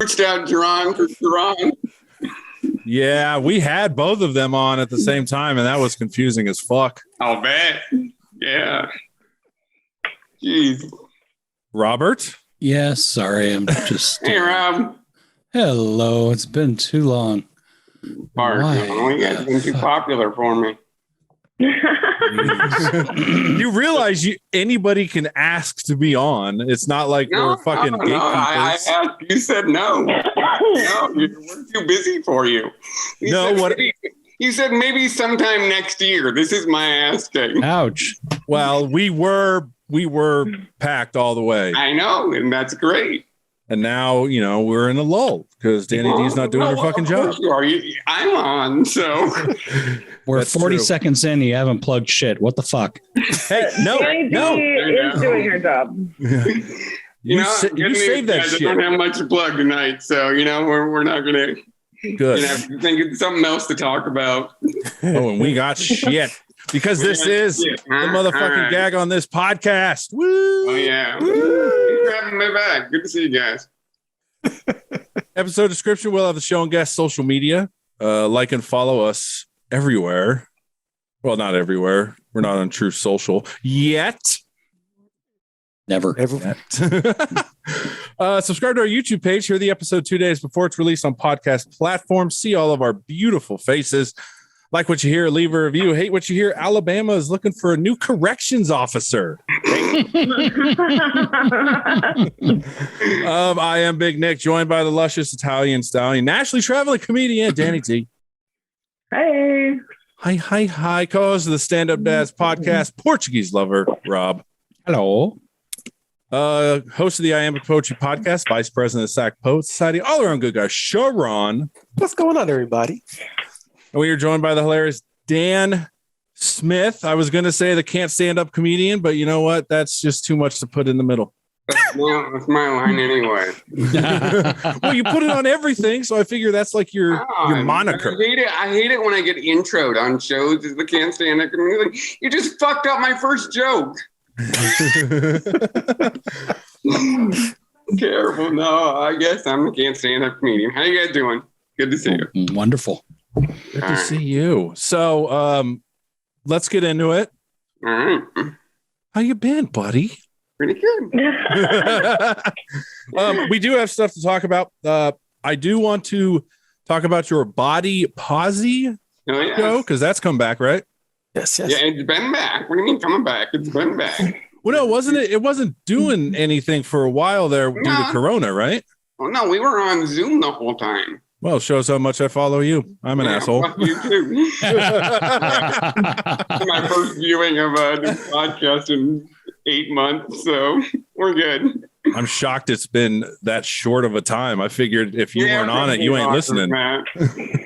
reached out drunk. Yeah, we had both of them on at the same time, and that was confusing as fuck. I'll bet. Yeah. Jeez. Robert? Yes, sorry. I'm just. Hey, Rob. Hello. It's been too long. You guys have been too popular for me. You realize anybody can ask to be on. It's not like we're fucking gatekeepers. I asked. You said no. No, we're too busy for you. You said maybe sometime next year. This is my asking. Ouch. Well, we were packed all the way. I know, and that's great. And now, we're in a lull because Danny D's not doing her fucking job. I'm on, so. We're 40 seconds in. You haven't plugged shit. What the fuck? Hey, no. Danny D is doing her job. You saved that shit. I don't have much to plug tonight, so, we're not going to. Good. Think of something else to talk about. Oh, and we got shit. Because this is the motherfucking Gag On This podcast. Woo! Oh, yeah. Woo! Thanks for having me back. Good to see you guys. Episode description, we'll have the show and guest social media. Like and follow us everywhere. Well, not everywhere. We're not on True Social yet. Never. Subscribe to our YouTube page. Hear the episode 2 days before it's released on podcast platforms. See all of our beautiful faces. Like what you hear, leave a review. Hate what you hear, Alabama is looking for a new corrections officer. I am Big Nick, joined by the luscious Italian stallion, nationally traveling comedian, Danny D. Hey. Hi. Co-host of the Stand Up Dads podcast, Portuguese lover, Rob. Hello. Host of the Iambic Poetry podcast, vice president of SAC Poets Society, all around good guy, Sharon. What's going on, everybody? And we are joined by the hilarious Dan Smith. I was going to say the can't stand up comedian, but you know what? That's just too much to put in the middle. That's my line anyway. Well, you put it on everything, so I figure that's like your moniker. I hate it when I get introed on shows as the can't stand up comedian. You just fucked up my first joke. Careful. No, I guess I'm the can't stand up comedian. How you guys doing? Good to see you. Wonderful. Good to see you. So let's get into it. All right. How you been, buddy? Pretty good. We do have stuff to talk about. I do want to talk about your Bodi Pozi show, because that's come back, right? Yes. Yeah, it's been back. What do you mean coming back? It's been back. Well, no, wasn't it? It wasn't doing anything for a while there due to Corona, right? Well, no, we were on Zoom the whole time. Well, shows how much I follow you. I'm an asshole. Fuck you too. My first viewing of this podcast in 8 months, so we're good. I'm shocked it's been that short of a time. I figured if you weren't on it, you ain't listening. That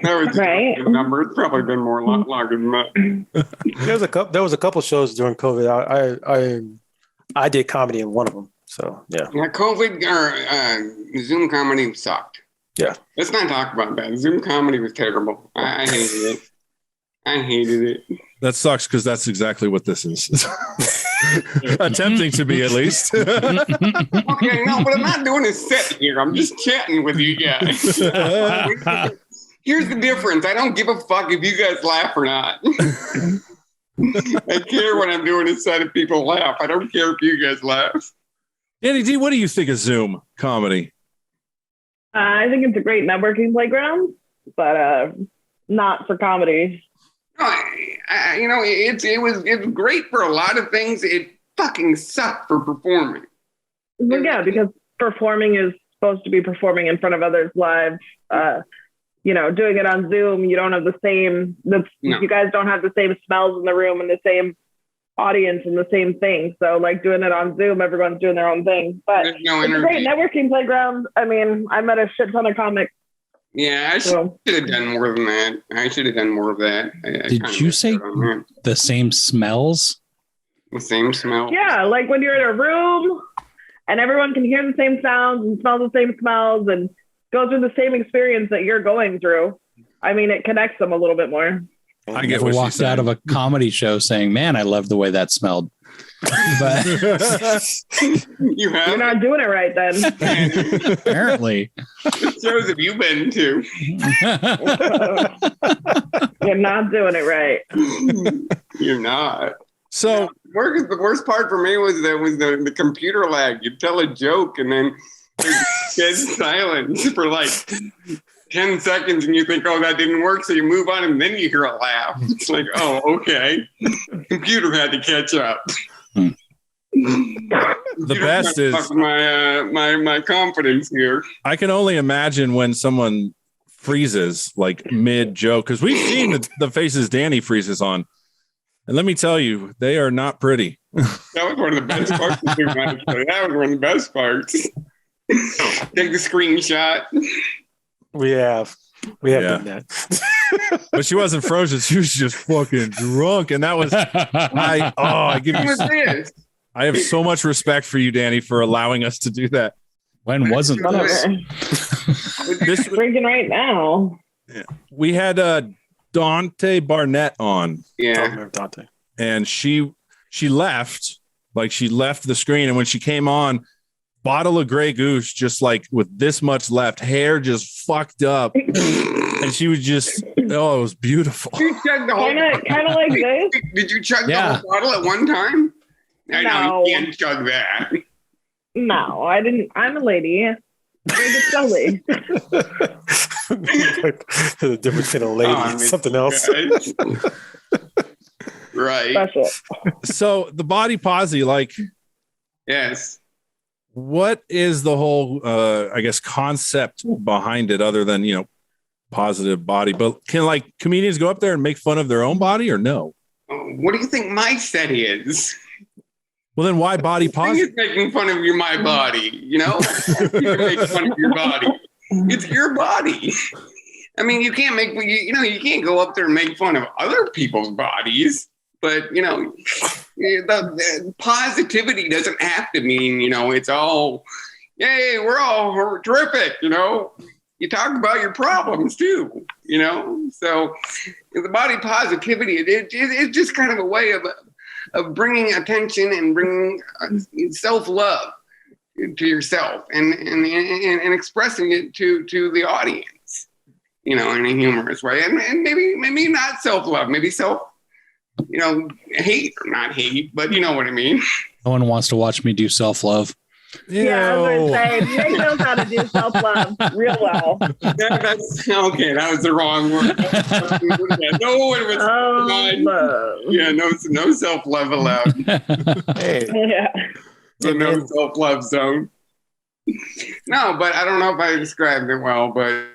was right. A number. It's probably been more longer than that. There was a couple shows during COVID. I did comedy in one of them. So yeah. COVID or Zoom comedy sucked. Yeah. Let's not talk about that. Zoom comedy was terrible. I hated it. That sucks because that's exactly what this is. Attempting to be, at least. Okay, no, but I'm not doing a set here. I'm just chatting with you guys. Here's the difference. I don't give a fuck if you guys laugh or not. I care when I'm doing a set if people laugh. I don't care if you guys laugh. Danny D, what do you think of Zoom comedy? I think it's a great networking playground, but not for comedy. It was great for a lot of things. It fucking sucked for performing. Well, yeah, because performing is supposed to be performing in front of others live. Doing it on Zoom, you don't have the same. You guys don't have the same smells in the room and the same audience and the same thing. So, like doing it on Zoom, everyone's doing their own thing. But it's a great networking playground. I mean, I met a shit ton of comics. Yeah, I should have done more than that. Did you say the same smells? The same smell? Yeah, like when you're in a room and everyone can hear the same sounds and smell the same smells and go through the same experience that you're going through. I mean, it connects them a little bit more. I get never what she's walked out saying. of a comedy show saying, "Man, I love the way that smelled." But You have? You're not doing it right then. apparently, What shows have you been to? You're not doing it right. You're not. So The worst part for me was the computer lag. You tell a joke and then there's dead silence for like 10 seconds and you think, oh, that didn't work. So you move on and then you hear a laugh. It's like, oh, okay. Computer had to catch up. the best is my confidence here. I can only imagine when someone freezes like mid joke, because we've seen the faces Danny freezes on. And let me tell you, they are not pretty. That was one of the best parts of the actually. That was one of the best parts. Take the screenshot. We have Yeah. done that. But she wasn't frozen. She was just fucking drunk. And that was, I have so much respect for you, Danny, for allowing us to do that. when wasn't this? Drinking right now. We had Dante Barnett on. I Yeah. remember Dante. And she left the screen. And when she came on, bottle of Grey Goose, just like with this much left, hair just fucked up. And she was just, it was beautiful. Did you chug the whole Kind of like this. Did you chug the whole bottle at one time? I know No. you can't chug that. No, I didn't. I'm a lady. Drink it slowly. The difference between a lady and something else. Right. Special. So the Bodi Pozi, like, Yes. what is the whole, I guess, concept behind it other than, positive body? But can like comedians go up there and make fun of their own body or no? What do you think my set is? Well, then why Bodi I think Pozi? it's making fun of my body, you can make fun of your body. It's your body. I mean, you can't you can't go up there and make fun of other people's bodies, but the positivity doesn't have to mean, it's all, yay, we're all terrific, You talk about your problems too, So the body positivity, it's just kind of a way of bringing attention and bringing self-love to yourself and expressing it to the audience, in a humorous way. And maybe not self-love, maybe hate or not hate, but you know what I mean. No one wants to watch me do self-love. Yeah, I was going to say, Nick knows how to do self-love real well. That's okay. That was the wrong word. No one was. Yeah, no self-love allowed. Hey. Yeah. So no self-love zone. No, but I don't know if I described it well, but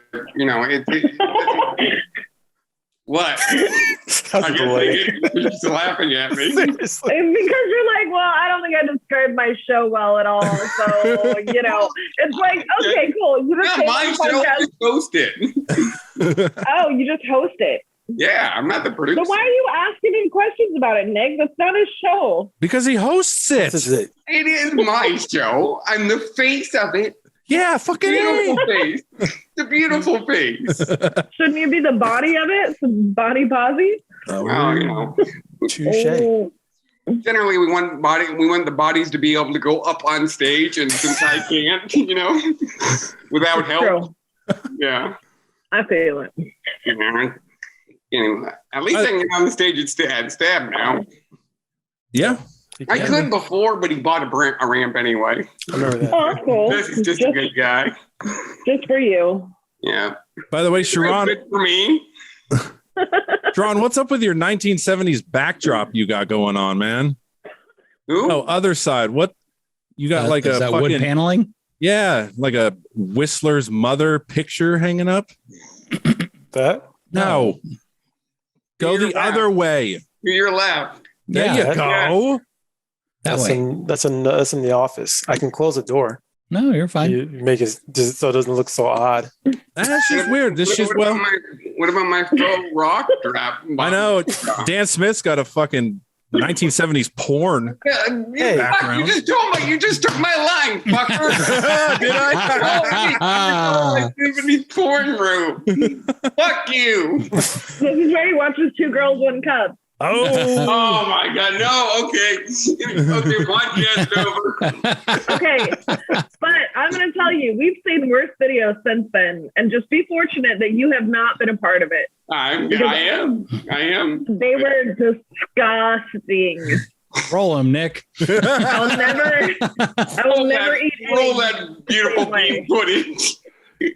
what? That's the way. You're just laughing at me. Seriously. It's because you're like, well, I don't think I described my show well at all. So, it's like, okay, cool. You just Not my show, just host it. Oh, you just host it. Yeah, I'm not the producer. So why are you asking him questions about it, Nick? That's not his show. Because he hosts it. This is it. It is my show. I'm the face of it. Yeah, fucking Beautiful face. The beautiful face. Shouldn't you be the body of it? So Bodi Pozi? Oh, Touche. Oh. Generally, we want the bodies to be able to go up on stage, and since I can't, without help. True. Yeah. I feel it. Anyway, at least I can get on the stage at Stab now. Yeah. I could before, but he bought a ramp anyway. I remember that. Oh, that's cool. This is just a good guy. Just for you. Yeah. By the way, Sharon, Good for me. Sharon, what's up with your 1970s backdrop you got going on, man? Who? Oh, other side. What you got? Like is a that fucking wood paneling? Yeah, like a Whistler's mother picture hanging up. That? No, go You're the left. other way. To your left. There Yeah, you go. that That's way. that's in the office. I can close the door. No, you're fine. You make it just so it doesn't look so odd. That's just weird. This is What about my faux rock drop? I know Dan Smith's got a fucking 1970s porn. Hey, fuck, you just took my line, fucker. Did I? 70s porn room. Fuck you. This is where he watches Two Girls, One Cup. Oh my God. No. Okay. Okay. Podcast over. Okay. But I'm going to tell you, we've seen worse videos since then. And just be fortunate that you have not been a part of it. I am. They were disgusting. Roll him, Nick. I will never eat roll that beautiful bean footage.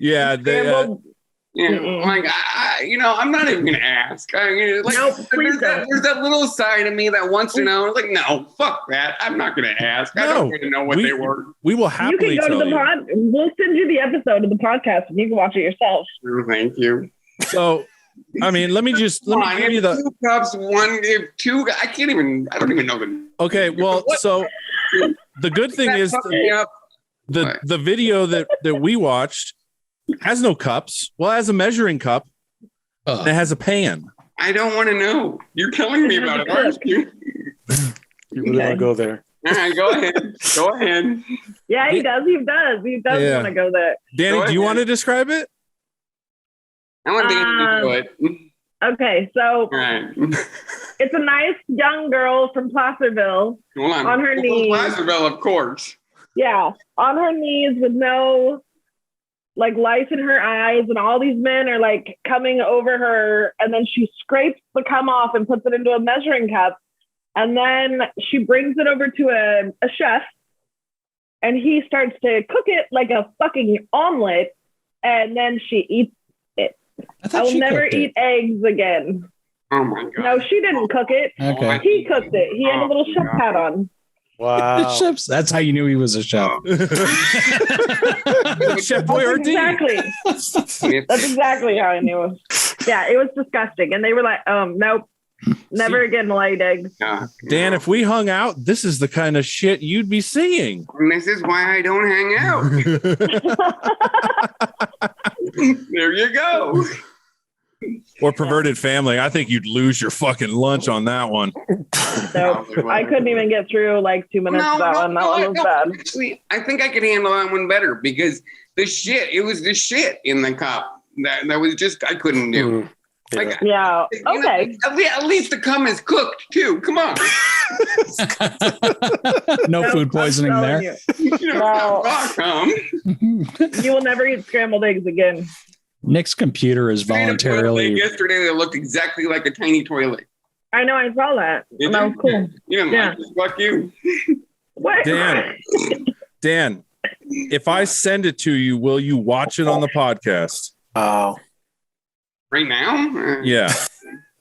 Yeah. Like I'm not even gonna ask. Nope, please don't. There's that little side of me that wants to know. Like, no, fuck that. I'm not gonna ask. I don't want to know what they were. We will happily you can go to the pod. We'll send you the episode of the podcast, and you can watch it yourself. Thank you. So, I mean, let me give you the 2 cups, 2. I don't even know the. Okay, well, so the good thing is the video that we watched has no cups. Well, it has a measuring cup. And it has a pan. I don't want to know. You're telling me about it, aren't you? You really want to go there? All right, go ahead. Go ahead. Yeah, he does. He does want to go there. Danny, do you want to describe it? I want to do it. Okay, so right. It's a nice young girl from Placerville on her knees. Placerville, of course. Yeah, on her knees with no lice in her eyes, and all these men are coming over her, and then she scrapes the cum off and puts it into a measuring cup, and then she brings it over to a chef, and he starts to cook it like a fucking omelet, and then she eats it. I will never eat eggs again. Oh my God. No, she didn't cook it. Okay. He cooked it. He had a little chef hat on. Wow. That's how you knew he was a chef. Chef Boyardee. Exactly. That's exactly how I knew it. Yeah, it was disgusting. And they were like, nope, never again laid eggs. Dan, if we hung out, this is the kind of shit you'd be seeing. And this is why I don't hang out. There you go. Or perverted family. I think you'd lose your fucking lunch on that one. So I couldn't even get through 2 minutes of that one. That one was bad. Actually, I think I could handle that one better because it was the shit in the cup. That was just, I couldn't do. Yeah. Okay. At least the cum is cooked too. Come on. No food poisoning there. You will never eat scrambled eggs again. Nick's computer is voluntarily. Yesterday, they looked exactly like a tiny toilet. I know. I saw that. That was cool. You didn't like it. Fuck you. What? Dan, if I send it to you, will you watch it on the podcast? Oh. Right now? Yeah.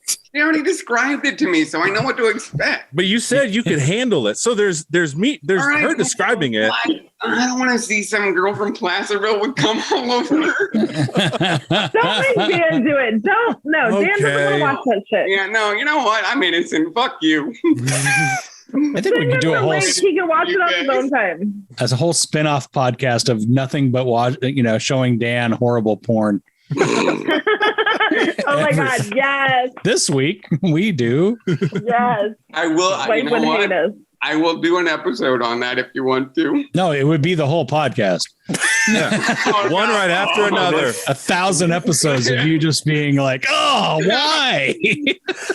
She already described it to me, so I know what to expect. But you said you could handle it. So there's her describing it. I don't want to see some girl from Placerville would come all over her. Don't make Dan do it. Don't. No, Dan doesn't want to watch that shit. Yeah, no, you know what? I'm innocent. Fuck you. I think we could do a whole. He can watch it on his own time. As a whole spin-off podcast of nothing but showing Dan horrible porn. Oh my God! Yes. This week we do. Yes. I will. You know what? I will do an episode on that if you want to. No, it would be the whole podcast. One right after another. 1,000 episodes of you just being like, oh, why?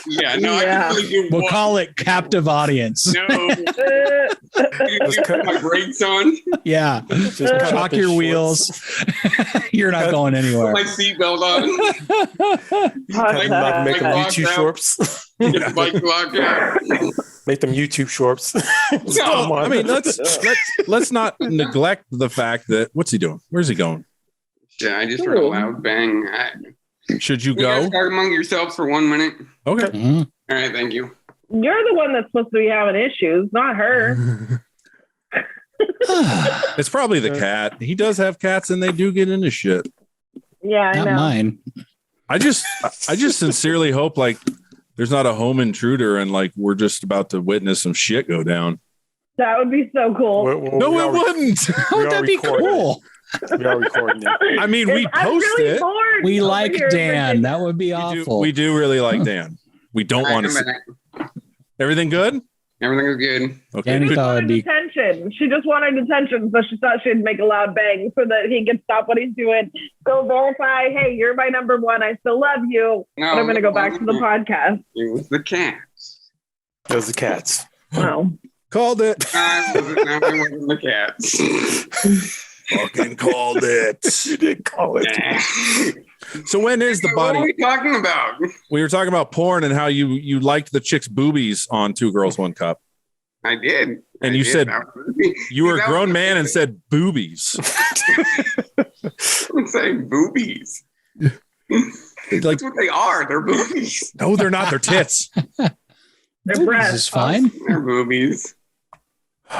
Yeah, no, yeah. We'll call it captive audience. No. You put my brakes on. Yeah. Just chalk your wheels. You're not going anywhere. Put my seatbelt on. Make them YouTube shorts. Bike lock out. Make them YouTube shorts. No, I mean, let's not neglect the fact that what's he doing? Where's he going? Yeah, I just heard a loud bang. Should you You go? guys talk among yourselves for 1 minute. Okay. Mm-hmm. All right, thank you. You're the one that's supposed to be having issues, not her. It's probably the cat. He does have cats, and they do get into shit. Yeah, I Not know. mine. I just sincerely hope there's not a home intruder and we're just about to witness some shit go down. That would be so cool. No, it wouldn't. How would that be cool? We are recording it. I mean, we post it. We like Dan. That would be awful. We do really like Dan. We don't want to see. Everything good? Everything is good. Okay. Danny She thought it'd wanted be attention. She just wanted attention, so she thought she'd make a loud bang so that he could stop what he's doing. Go verify, hey, you're my number one. I still love you. No, But I'm going to go back to the podcast. It was the cats. It was the cats. Wow. Called it. It wasn't the cats. Fucking called it. You did call it. So when is the What are body? we talking about? We were talking about porn and how you liked the chick's boobies on Two Girls, One Cup. I did. And I you did. said you were a That grown was- man and said boobies. I'm saying boobies. Like, That's what they are. They're boobies. no, they're not. They're tits. Their this breasts. is fine. They're boobies.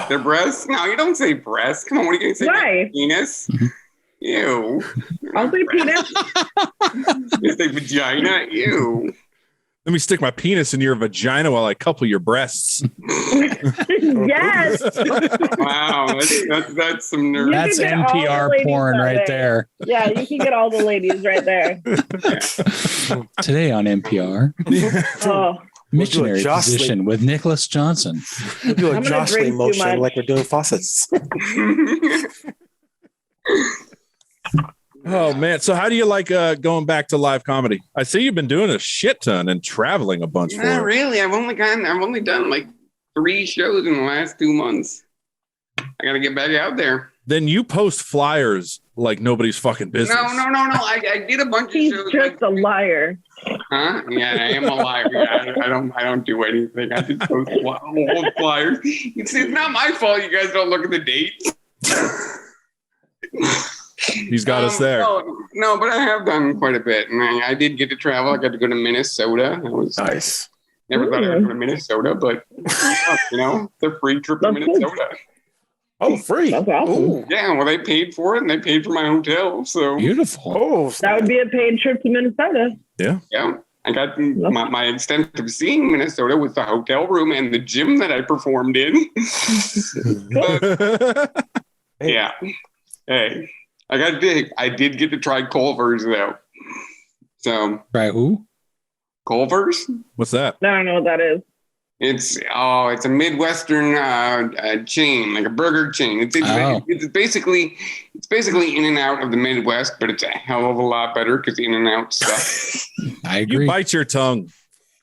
They're breasts? No, you don't say breasts. Come on, what are you going to say? Why? Penis? Ew. I'll say penis. You say vagina? Ew. Let me stick my penis in your vagina while I couple your breasts. Yes. Wow, that's some nerd. That's can get all the NPR ladies porn out right there. Yeah, you can get all the ladies right there. Today on NPR, Oh, missionary jostling. position with Nicholas Johnson. We'll do a I'm gonna jostling drink too motion much. like we're doing faucets. Oh man. So how do you like going back to live comedy? I see you've been doing a shit ton and traveling a bunch for Not it. really. I've only done like 3 shows in the last 2 months. I gotta get back out there. Then you post flyers like nobody's fucking business. No. I did a bunch he's of shows. just a liar. Huh? Yeah, I am a liar. Yeah, I don't do anything. I just post old flyers. It's not my fault. You guys don't look at the dates. He's got us there. No, but I have done quite a bit, and I did get to travel. I got to go to Minnesota. That was Nice. never thought I would go to Minnesota, but the free trip to That's cool. Minnesota. Oh, free. That's awesome. Ooh. Yeah, well, they paid for it, and they paid for my hotel. So Beautiful. Oh, That would be a paid trip to Minnesota. yeah, I got my extensive seeing Minnesota with the hotel room and the gym that I performed in. But, yeah, hey, I did get to try Culver's though. So Right? Who? Culver's. What's that? I don't know what that is. It's a Midwestern chain, like a burger chain. It's basically in and out of the Midwest, but it's a hell of a lot better because in and out sucks. I You agree. bite your tongue.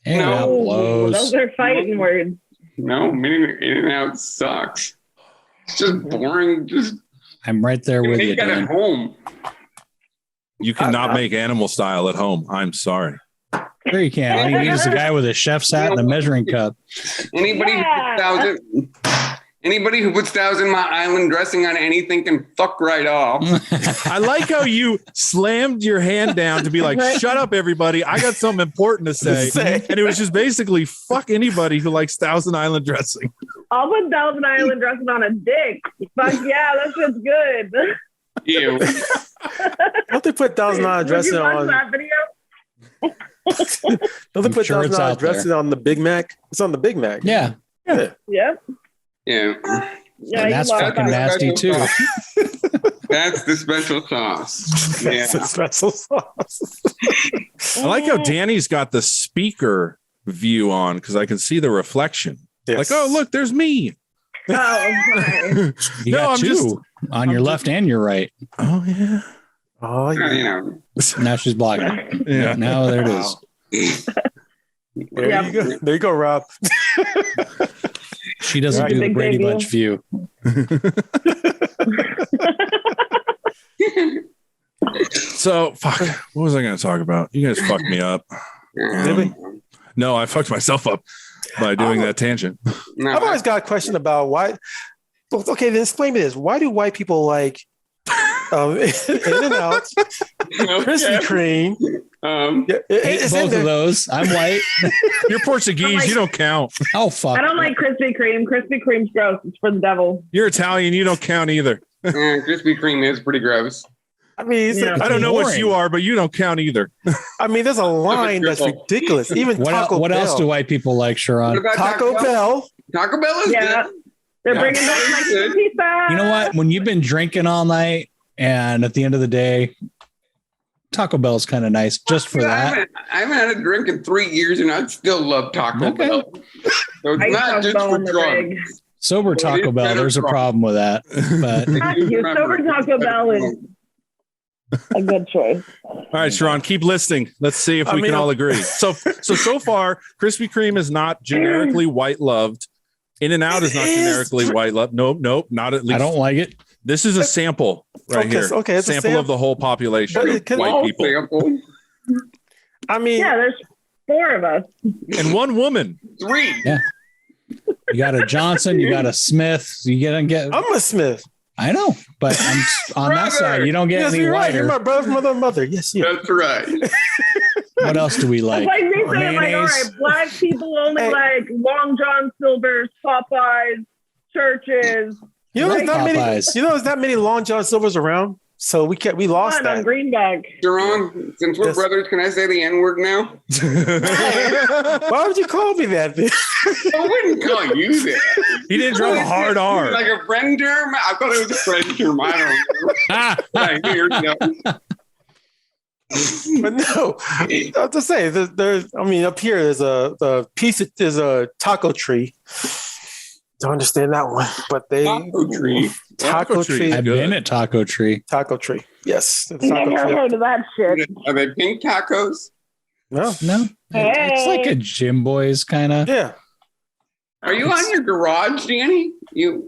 And No. that blows. Those are fighting words. No, in and out sucks. It's just boring. Just I'm right there with you, make that at Dan. home. You cannot make animal style at home. I'm sorry. Sure you can. All you need is a guy with a chef's hat and a measuring cup. Anybody who puts Thousand Mile Island dressing on anything can fuck right off. I like how you slammed your hand down to be like, shut up, everybody. I got something important to say. And it was just basically fuck anybody who likes Thousand Island dressing. I'll put Thousand Island dressing on a dick. Fuck yeah, that shit's good. Ew. don't they put Thousand Island Would dressing you watch on? that video? Don't they I'm put sure Thousand it's Island out there. dressing on the Big Mac? It's on the Big Mac. Yeah. Yeah. Yeah. Yeah. Yeah, And you that's love fucking that. nasty too. That's the special sauce. Yeah. That's a special sauce. I like how Danny's got the speaker view on because I can see the reflection. Yes. Like, oh, look, there's me. Oh, sorry. You No, got I'm two just- on your left and your right. Oh, yeah. Oh, yeah. You know. Now she's blocking it. Yeah. Now there it is. There Yeah. you go. There you go, Rob. She doesn't do the Big Brady debut. Bunch view. So, fuck. What was I going to talk about? You guys fucked me up. Really? No, I fucked myself up by doing that tangent. No, I've always got a question about why. Well, okay, then explain me this. Why do white people like In and Out, Krispy Kreme? Yeah, Hate it's in both there. of those. I'm white. You're Portuguese. You don't count. Oh, fuck. I don't like Krispy Kreme. Krispy Kreme's gross. It's for the devil. You're Italian. You don't count either. Krispy Kreme is pretty gross. I mean, Yeah. I don't know what boring. you are, but you don't count either. I mean, there's a line that's ridiculous. Even Taco What Bell. else do white people like, What Sharon? about Taco Bell? Taco Bell is Yeah. good. They're Yeah. bringing back my Good. pizza. You know what? When you've been drinking all night and at the end of the day, Taco Bell's kind of nice just for that. I haven't had a drink in 3 years, and I still love Taco Bell. So it's not just for drugs. Sober Taco Bell, there's a problem with that. But sober Taco Bell is a good choice. All right, Sharon, keep listing. Let's see if we can all agree. So far, Krispy Kreme is not generically white loved. In-N-Out is not generically white loved. Nope, not at least. I don't like it. This is a sample here. Okay, it's sample of the whole population of white people. Sample. I mean, yeah, there's 4 of us and 1 woman. 3. Yeah. You got a Johnson, you got a Smith. You get. I'm a Smith. I know, but I'm on that side. You don't get any whiter. Right. You're my brother, mother, mother. Yes, that's right. What else do we like? It's like me saying, like, all right, black people only like Long John Silver's, Popeyes, churches. You know, there's that many Long John Silver's around. So we lost that. On Greenback. Sharon, since we're brothers, can I say the N-word now? Why would you call me that? I wouldn't call you that. He didn't drop a hard R. Like a friend term? I thought it was a friend term. I don't know. Here you go. But no, I have to say, up here there's a taco tree. Don't understand that one, but Taco Tree. I've been at Taco Tree. Taco Tree. Yes. Never heard of that shit. Are they pink tacos? No. Hey. It's like a Jim Boy's kind of. Yeah. Are you on your garage, Danny? No,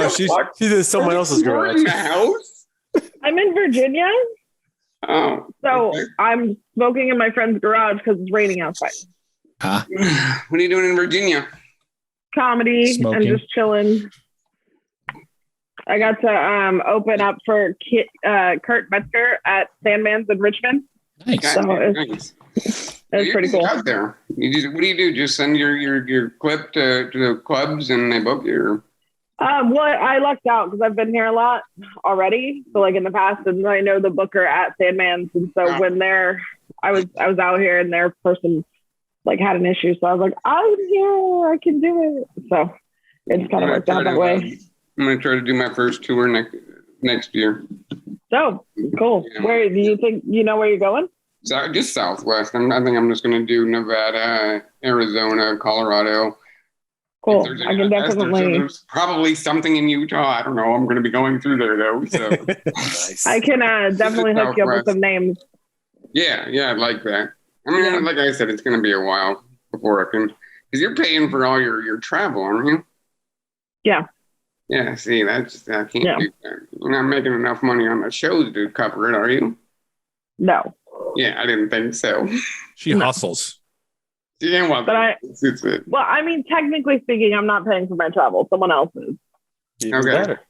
she's in someone else's garage. In the house? I'm in Virginia. Oh. So okay. I'm smoking in my friend's garage because it's raining outside. What are you doing in Virginia? Comedy. Smoking. And just chilling. I got to open up for Kurt Metzger at Sandman's in Richmond. Nice. So nice. It's pretty cool. Out there. What do you do? Just send your clip to the clubs and they book you? Well, I lucked out because I've been here a lot already. So like in the past, and I know the booker at Sandman's, and so when I was out here and their person like had an issue, so I was like, I'm here, I can do it. So it's kind of worked out that way. I'm gonna try to do my first tour next year. So cool. Yeah. Where do you think where you're going? Just Southwest. I think I'm just gonna do Nevada, Arizona, Colorado. Cool. I can definitely. There's probably something in Utah. I don't know. I'm going to be going through there though. So nice. I can definitely hook you up with some names. Yeah, I'd like that. I mean, like I said, it's going to be a while before I can, because you're paying for all your travel, aren't you? Yeah. Yeah. See, I can't do that. You're not making enough money on the shows to cover it, are you? No. Yeah, I didn't think so. She hustles. Yeah, well, I mean, technically speaking, I'm not paying for my travel. Someone else is. Okay. Better.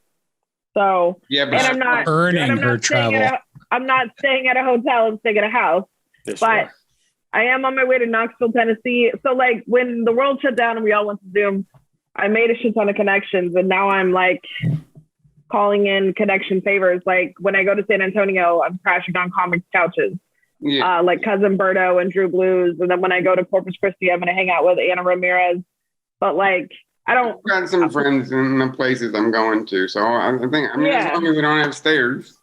So, yeah, but and I'm not earning her travel. I'm not staying at a hotel and staying at a house. Yes, but I am on my way to Knoxville, Tennessee. So, like, when the world shut down and we all went to Zoom, I made a shit ton of connections, and now I'm like calling in connection favors. Like when I go to San Antonio, I'm crashing on comics couches. Yeah. Like Cousin Berto and Drew Blues. And then when I go to Corpus Christi, I'm going to hang out with Anna Ramirez. But like, I've got some friends in the places I'm going to. So I think, as long as we don't have stairs.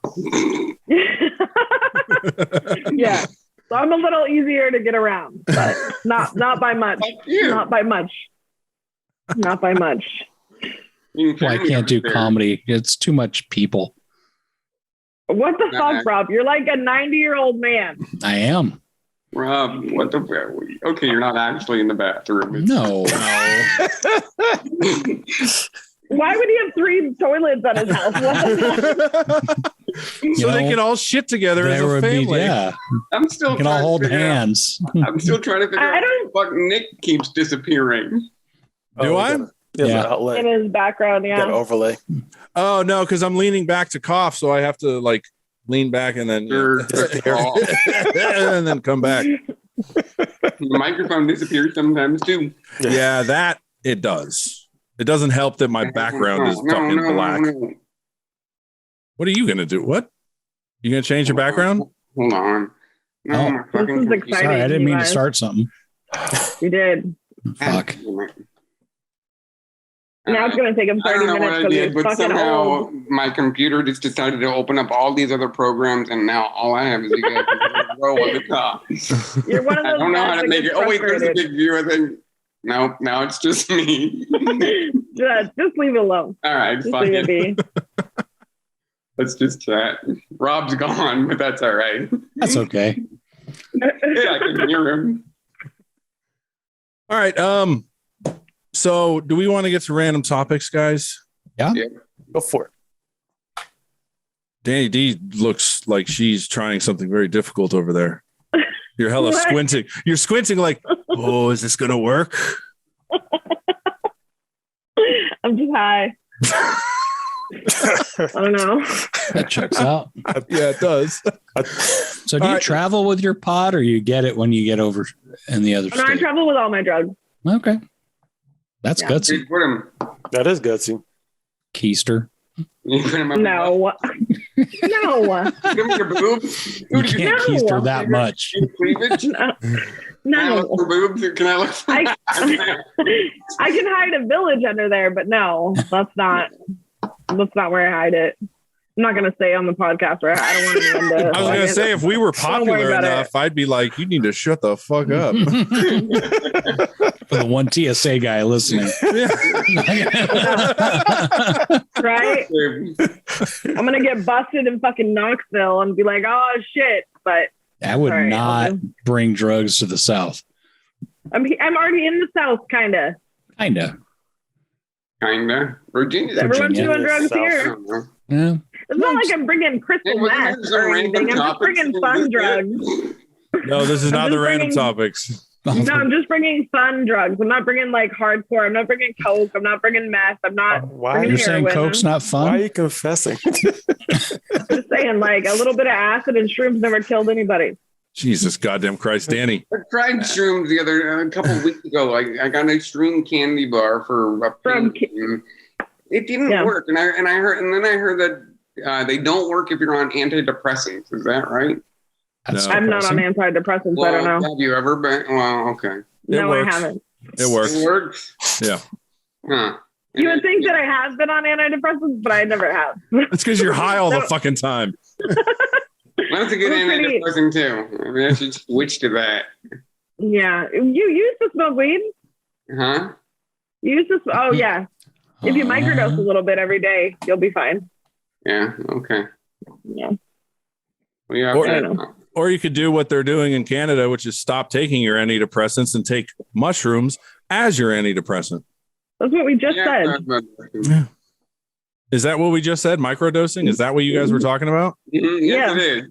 Yeah. So I'm a little easier to get around, but not by much. Not by much. Not by much. Well, I can't do comedy. It's too much people. What the fuck, Rob? You're like a 90-year-old man. I am. Rob, what the fuck? Okay, you're not actually in the bathroom. No. Why would he have 3 toilets at his house? So they can all shit together as a family. I'm still can all hold hands. I'm still trying to figure out what Nick keeps disappearing. Do I? In his background, That overlay. Oh no, because I'm leaning back to cough, so I have to like lean back and then and then come back. The microphone disappears sometimes too. Yeah, that it does. It doesn't help that my background is fucking black. No. What are you gonna do? What? You gonna change your background? Hold on. No, this is exciting. Sorry, I didn't mean to start something. You did. Fuck. Now it's going to take him 30 minutes because he's but fucking somehow old. my computer just decided to open up all these other programs, and now all I have is you guys row at the top. You're one of those I don't know how to make it. Oh wait, there's a big viewer thing. No, now it's just me. Just leave it alone. All right, Just fine. leave it be. Let's just chat. Rob's gone, but that's all right. That's okay. Yeah, I can hear him. All right. So do we want to get to random topics, guys? Yeah. Go for it. Danny D looks like she's trying something very difficult over there. You're hella What? squinting. You're squinting like, oh, is this going to work? I'm just high. I don't know. That checks out. Yeah, it does. So do you travel with your pod or you get it when you get over in the other No, I state? travel with all my drugs. Okay. That's gutsy. You put him. That is gutsy. Keister. You put him up. No. No. Put him in your boobs. You can't No. keister that much. Cleavage. No. Can I No. look for boobs? Can I look for I can hide a village under there, but no, that's not where I hide it. I'm not gonna say on the podcast where I don't want anyone to. I was going to say, if we were Don't worry popular about enough, I'd be like, you need to shut the fuck up. For the one TSA guy listening. right? I'm gonna get busted in fucking Knoxville and be like, oh shit, but I would Sorry, not I'll bring drugs to the South. I'm already in the South, kinda. Kinda. Kinda. Virginia's Everyone's Virginia. doing drugs I here. don't know. Yeah. It's not like I'm bringing crystal Hey, wasn't meth there some or random anything. I'm just topics bringing in fun this drugs. No, this is I'm not just the random bringing- topics. No, I'm just bringing fun drugs. I'm not bringing like hardcore. I'm not bringing coke. I'm not bringing meth. I'm not. Why? bringing You're saying heroin. Coke's not Why are fun? you confessing? Just saying, like a little bit of acid and shrooms never killed anybody. Jesus goddamn Christ, Danny. I tried shrooms the other a couple of weeks ago. I got a shroom candy bar for a From pink, and it didn't Yeah. work. And I heard that they don't work if you're on antidepressants. Is that right? That's No. I'm not on depressing. antidepressants. I don't know. Have you ever been? Well, okay. No, works. I haven't. It works. It works. Yeah. Huh. You would think that I have been on antidepressants, but I never have. It's because you're high all the No. fucking time. That's a good I'm pretty- antidepressant too. Maybe I should switch to that. Yeah, you used to smoke weed. Huh? You used to. Oh yeah. If you microdose a little bit every day, you'll be fine. Yeah. Okay. Yeah. Well, yeah. Or- okay. Or you could do what they're doing in Canada, which is stop taking your antidepressants and take mushrooms as your antidepressant. That's what we just said. Is that what we just said? Microdosing? Is that what you guys were talking about? Yes, Yeah. it is.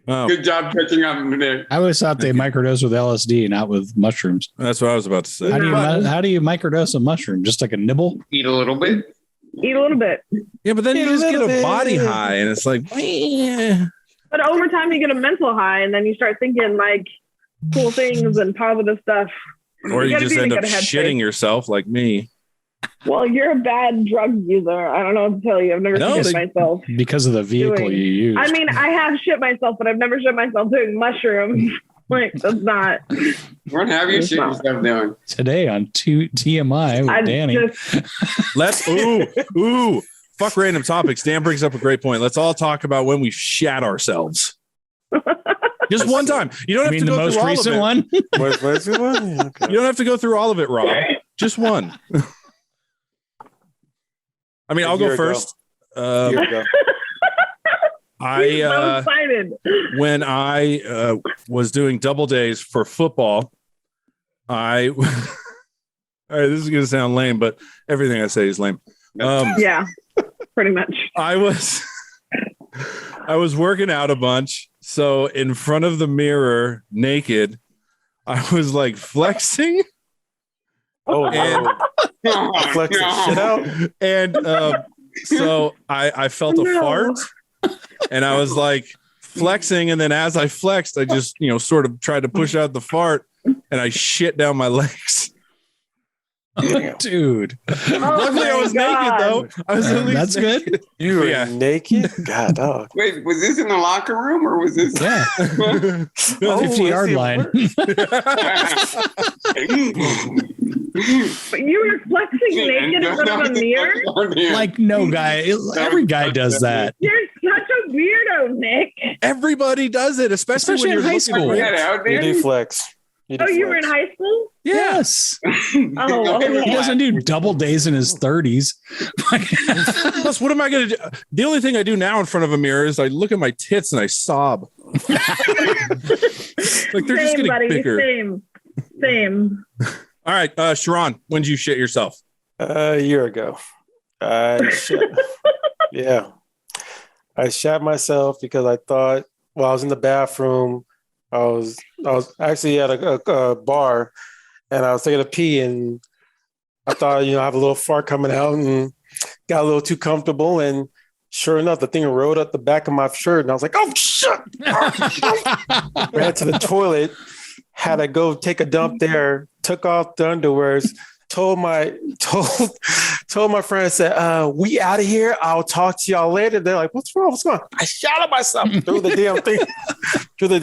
Oh, Good job catching up today. I always thought they microdose with LSD, not with mushrooms. that's what I was about to say. How do you microdose a mushroom? Just like a nibble? Eat a little bit. Eat a little bit, Yeah, but then you Eat a just get little a bit. body high, and it's like, eh. but over time you get a mental high, and then you start thinking like cool things and positive stuff. Or you gotta just be in end a up good headspace. shitting yourself like me. Well, you're a bad drug user. I don't know what to tell you. I've never No, shit they- myself. Because of the vehicle Doing- you use. I mean, I have shit myself, but I've never shit myself doing mushrooms. Like that's not. What have you It's shit not. yourself doing? Today on TMI with I Danny. just Let's fuck random topics. Dan brings up a great point. Let's all talk about when we shat ourselves. Just one time. You don't I have mean, to the go most through all of recent it. one? Where's the one? Okay. You don't have to go through all of it, Rob. Just one. I mean, I'll A year go ago. first. Here we go. he's so I excited. when I was doing double days for football, all right, this is gonna sound lame, but everything I say is lame. Yeah, pretty much. I was working out a bunch, so in front of the mirror, naked, I was like flexing, Oh, And- Oh, flex the shit out. and so I felt a No. fart, and I was like flexing, and then as I flexed, I just sort of tried to push out the fart, and I shit down my legs. Dude. Luckily, I was naked though. I was at least That's naked. good. You were naked? God, dog. Wait, was this in the locker room or was this? Yeah. 50-yard line. But you were flexing naked in front of a mirror? Like, no guy. Every guy does that. You're such a weirdo, Nick. Everybody does it, especially when in you're high looking school. great. You do flex. Oh, you were in high school? Yes. Oh, He okay. doesn't do double days in his 30s. Plus, what am I going to do? The only thing I do now in front of a mirror is I look at my tits and I sob. Like they're just getting buddy. bigger. Same. All right, Sharon, when did you shit yourself? A year ago. I shot myself because I thought while I was in the bathroom, I was actually at a bar and I was taking a pee and I thought, I have a little fart coming out and got a little too comfortable. And sure enough, the thing rolled up the back of my shirt and I was like, oh, shit. Ran to the toilet, had to go take a dump there, took off the underwears, told my friend, said, we out of here. I'll talk to y'all later. They're like, what's wrong? What's going on? I shot at myself through the damn thing, through the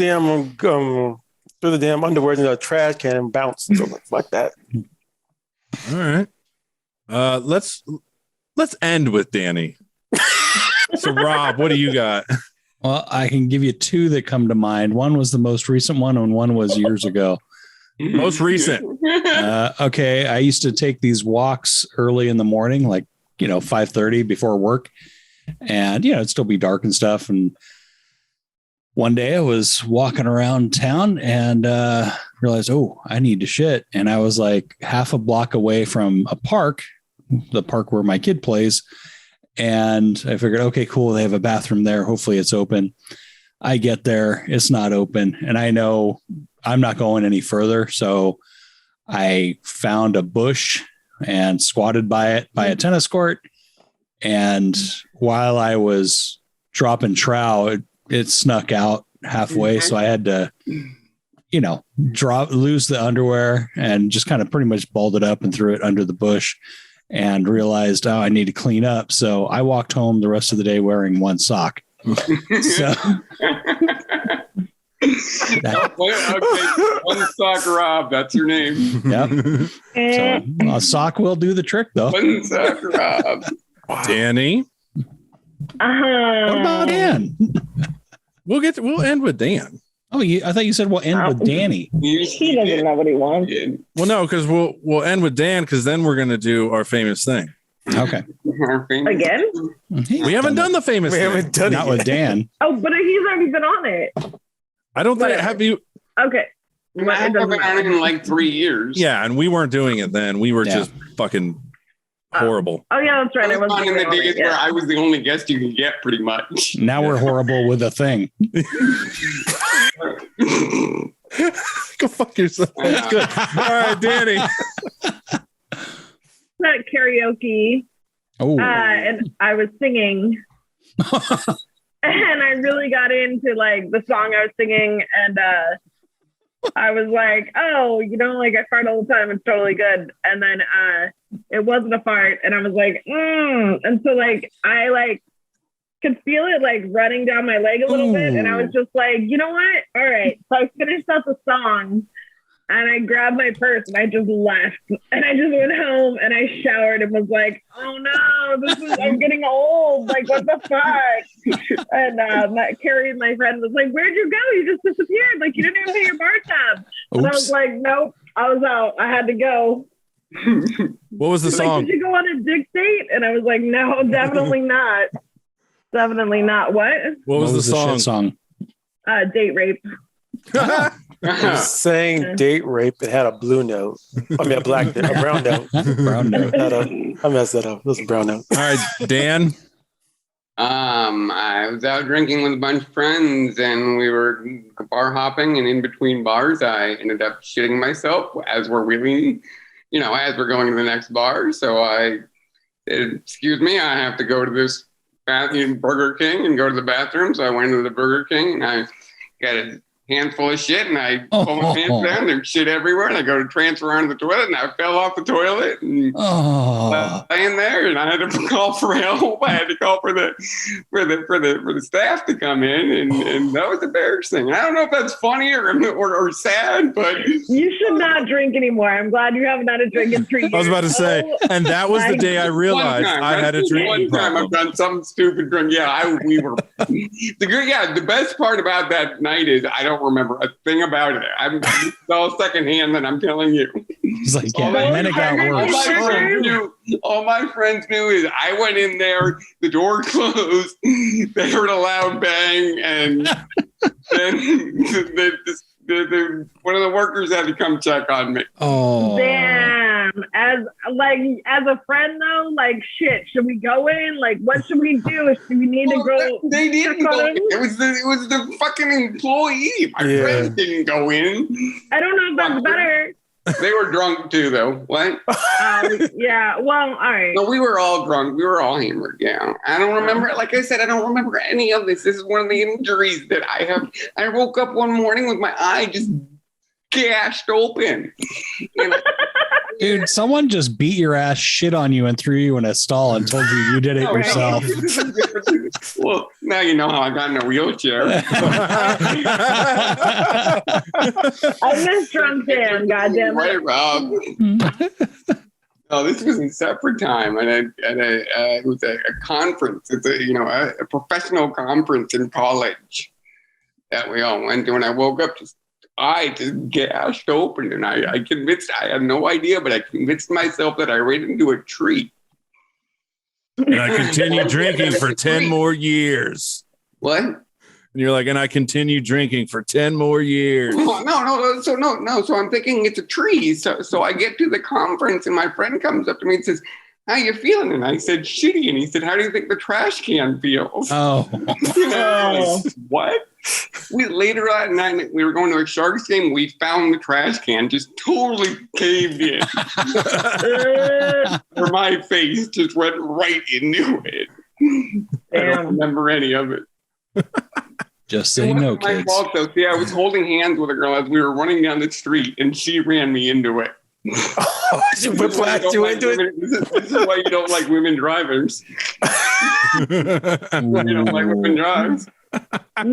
damn underwear in the trash can and bounced. So like that. All right. Let's end with Danny. So Rob, what do you got? Well, I can give you two that come to mind. One was the most recent one and one was years ago. Most recent. Okay. I used to take these walks early in the morning, like, 5:30 before work. And, it'd still be dark and stuff. And one day I was walking around town and realized, I need to shit. And I was like half a block away from a park, the park where my kid plays. And I figured, okay, cool. They have a bathroom there. Hopefully it's open. I get there. It's not open. And I know I'm not going any further. So I found a bush and squatted by it by a tennis court. And while I was dropping trow, it snuck out halfway. So I had to, lose the underwear and just kind of pretty much balled it up and threw it under the bush and realized, I need to clean up. So I walked home the rest of the day wearing one sock. So One sock Rob, that's your name. Yep. So a sock will do the trick though. One sock Rob. Danny. What about Dan? We'll end with Dan. Oh, I thought you said we'll end with Danny. He doesn't know what he wants. Well, no, because we'll end with Dan because then we're gonna do our famous thing. Okay. Again? We haven't done the famous thing. haven't done Not it with yet. Dan. Oh, but he's already been on it. I don't think Whatever. have you. Okay. I haven't been on it in like 3 years. Yeah, and we weren't doing it then. We were just fucking horrible. Oh yeah, that's right. I was on in the days where I was the only guest you can get, pretty much. Now we're horrible with a thing. Go fuck yourself. That's good. All right, Danny. At karaoke, Oh, and I was singing, and I really got into like the song I was singing, and I was like, oh, I fart all the time. It's totally good. And then it wasn't a fart, and I was like, and so I could feel it running down my leg a little bit, and I was just like, you know what? All right. So I finished out the song. And I grabbed my purse and I just left. And I just went home and I showered and was like, oh no, I'm getting old. Like, what the fuck? And Carrie, my friend, was like, where'd you go? You just disappeared. Like, you didn't even pay your bar tab. And I was like, nope, I was out. I had to go. What was the song? Like, did you go on a dick date? And I was like, no, definitely not. Definitely not. What was the shit song? Date rape. Saying date rape, it had a blue note. I mean, a brown note. Brown note. I messed that up. It was a brown note. All right, Dan. I was out drinking with a bunch of friends and we were bar hopping, and in between bars, I ended up shitting myself as we're wheeling, as we're going to the next bar. So I said, excuse me, I have to go to this Burger King and go to the bathroom. So I went to the Burger King and I got a handful of shit, and I pull my pants down. There's shit everywhere, and I go to transfer onto the toilet, and I fell off the toilet and laying there, and I had to call for help. I had to call for the staff to come in, and that was embarrassing. I don't know if that's funny or sad, but you should not drink anymore. I'm glad you haven't had a drink in 3 years. I was about to say, and that was the day I realized I had a drinking problem. I've done some stupid drink. Yeah, we were. The best part about that night is I don't remember a thing about it. I'm all secondhand that I'm telling you. It's like, and then it got worse. All my friends knew is I went in there, the door closed, they heard a loud bang, and then one of the workers had to come check on me. Oh, damn! As a friend though, like shit. Should we go in? Like, what should we do? Should we need to go? They didn't go in. It was the fucking employee. My friends didn't go in. I don't know if that's better. They were drunk too, though. What? Yeah. Well, all right. No, we were all drunk. We were all hammered. Yeah. I don't remember. Like I said, I don't remember any of this. This is one of the injuries that I have. I woke up one morning with my eye just gashed open. dude, someone just beat your ass, shit on you, and threw you in a stall and told you did it yourself. Well, now you know how I got in a wheelchair. I miss drunk Dan, goddamn it. Right, Rob. No, this was in separate time, and it was a conference. It's a professional conference in college that we all went to, and I woke up just gashed open, and I had no idea, but I convinced myself that I ran into a tree. And I continued drinking for 10 more years. What? And you're like, and I continued drinking for 10 more years. No. So I'm thinking it's a tree. So I get to the conference, and my friend comes up to me and says, "How you feeling?" And I said, "Shitty." And he said, "How do you think the trash can feels?" Oh. Like, what? Later on night, we were going to a Sharks game. We found the trash can just totally caved in. Or my face just went right into it. I don't remember any of it. Just say no, my kids. fault, though. See, I was holding hands with a girl as we were running down the street, and she ran me into it. She whiplash you into it. This is why you don't like women drivers. You don't like women drives. All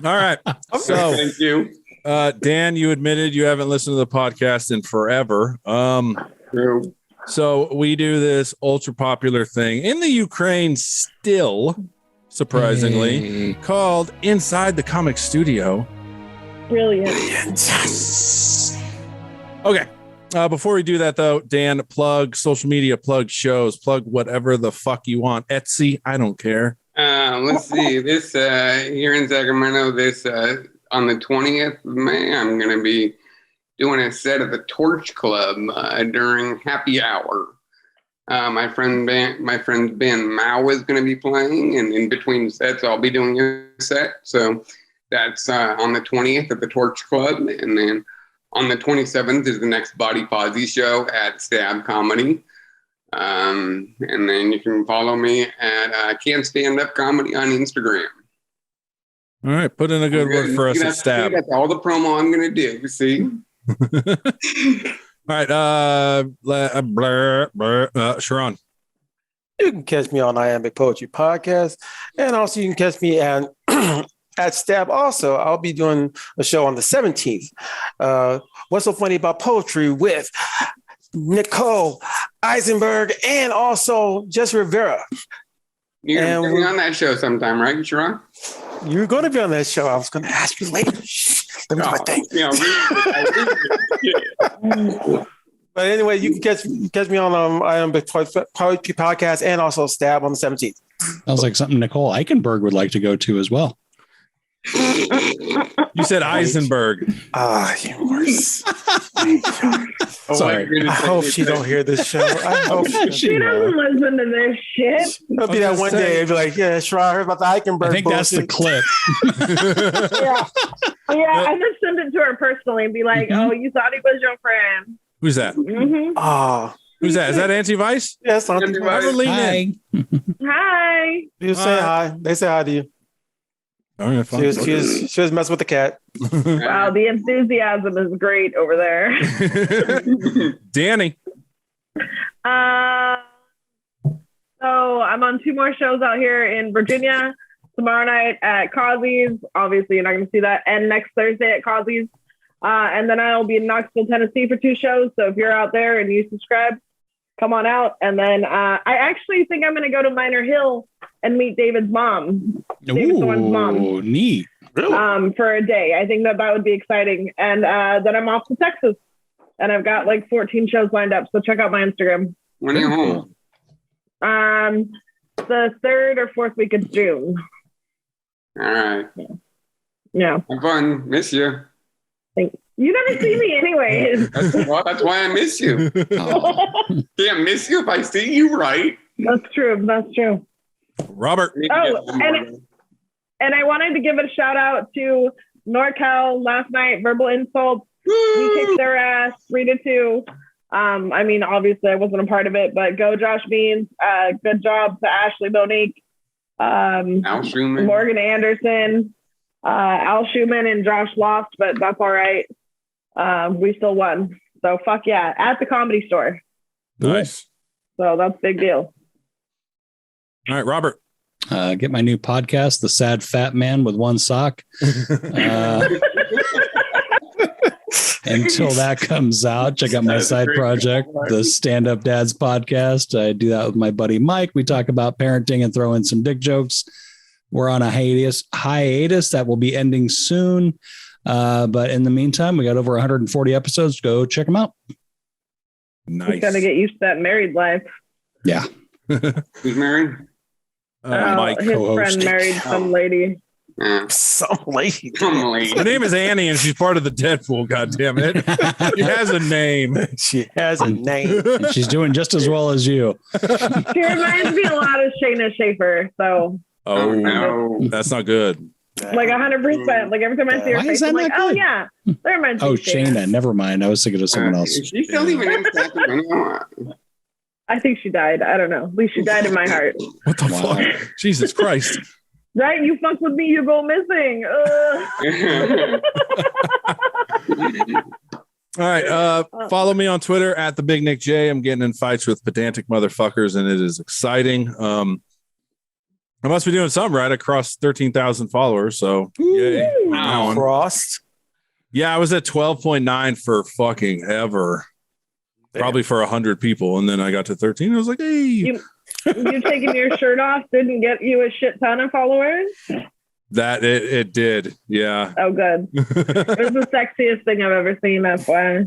right. So thank you. Dan, you admitted you haven't listened to the podcast in forever. True. So we do this ultra popular thing in the Ukraine still, surprisingly, called Inside the Comic Studio. Brilliant. Okay. Before we do that, though, Dan, plug social media, plug shows, plug whatever the fuck you want. Etsy, I don't care. Let's see. This here in Sacramento, this on the 20th of May, I'm going to be doing a set at the Torch Club during happy hour. My friend's band Mao is going to be playing, and in between sets, I'll be doing a set. So that's on the 20th at the Torch Club, and then on the 27th is the next Bodi Pozi show at Stab Comedy. And then you can follow me at Can't Stand Up Comedy on Instagram. All right. Put in a good word for us at Stab. That's all the promo I'm going to do. You see? All right. Sharon. You can catch me on Iambic Poetry Podcast. And also you can catch me at Stab. Also, I'll be doing a show on the 17th. What's so funny about poetry with Nicole Eisenberg and also Jess Rivera. You're going to be on that show sometime, right, Sharon? You're going to be on that show. I was going to ask you later. Let me do my thing. But anyway, you can catch me on Iambic Poetry Podcast and also Stab on the 17th. Sounds like something Nicole Eichenberg would like to go to as well. You said Eisenberg. You worse. Sorry. I hope she don't hear this show. I hope she doesn't listen to this shit. It'll be that one day. It'll be like, yeah, sure, I heard about the Eichenberg. I think bullshit. that's the clip. Yeah, I just send it to her personally and be like, "Oh, you thought he was your friend." Who's that? Mm-hmm. Oh, who's that? Is that Anti-Vice? yes, Auntie Vice. Lean in. Hi. You say hi. They say hi to you. All right, fine. She was messing with the cat. Wow, the enthusiasm is great over there. Danny. So I'm on 2 more shows out here in Virginia. Tomorrow night at Causy's. Obviously, you're not going to see that. And next Thursday at Causy's. And then I'll be in Knoxville, Tennessee for 2 shows. So if you're out there and you subscribe, come on out. And then I actually think I'm going to go to Minor Hill and meet David's mom. David Thorne's mom. Neat. Really? For a day. I think that would be exciting. And then I'm off to Texas. And I've got like 14 shows lined up. So check out my Instagram. When are you home? The 3rd or 4th week of June. All right. Yeah. Have fun. Miss you. Thanks. You never see me anyways. That's why I miss you. Can't miss you if I see you, right? That's true. Robert. And I wanted to give a shout out to NorCal last night, verbal insults. We kicked their ass 3-2. I mean, obviously I wasn't a part of it, but go Josh Beans. Good job to Ashley Monique, Al Schumann. Morgan Anderson, Al Schumann and Josh lost, but that's all right. We still won. So fuck yeah, at the Comedy Store. Nice. So that's a big deal. All right, Robert. Get my new podcast, The Sad Fat Man with One Sock. Until that comes out, check out my side project, the Stand Up Dads podcast. I do that with my buddy Mike. We talk about parenting and throw in some dick jokes. We're on a hiatus that will be ending soon. But in the meantime, we got over 140 episodes. Go check them out. Nice. He's gotta get used to that married life. Yeah. Who's married? Mike, his co-host. friend married some lady. Some lady. Her name is Annie, and she's part of the Deadpool. God damn it! She has a name. She has a name. And she's doing just as well as you. She reminds me a lot of Shayna Schaefer. So Oh, no. that's not good. like 100%. Like every time I see her Why face, is that I'm like, not oh good? yeah, that reminds me Oh, of Shayna. Never mind. I was thinking of someone else. She still even in Sacramento. I think she died. I don't know. At least she died in my heart. What the Wow. fuck? Jesus Christ! Right? You fuck with me, you go missing. All right. Follow me on Twitter at the Big Nick J. I'm getting in fights with pedantic motherfuckers, and it is exciting. I must be doing something right. I crossed 13,000 followers. So yay. Wow. Crossed. Yeah, I was at 12.9 for fucking ever. Probably for 100 people. And then I got to 13. I was like, hey. You taking your shirt off didn't get you a shit ton of followers? That it did. Yeah. Oh, good. It was the sexiest thing I've ever seen. That's why.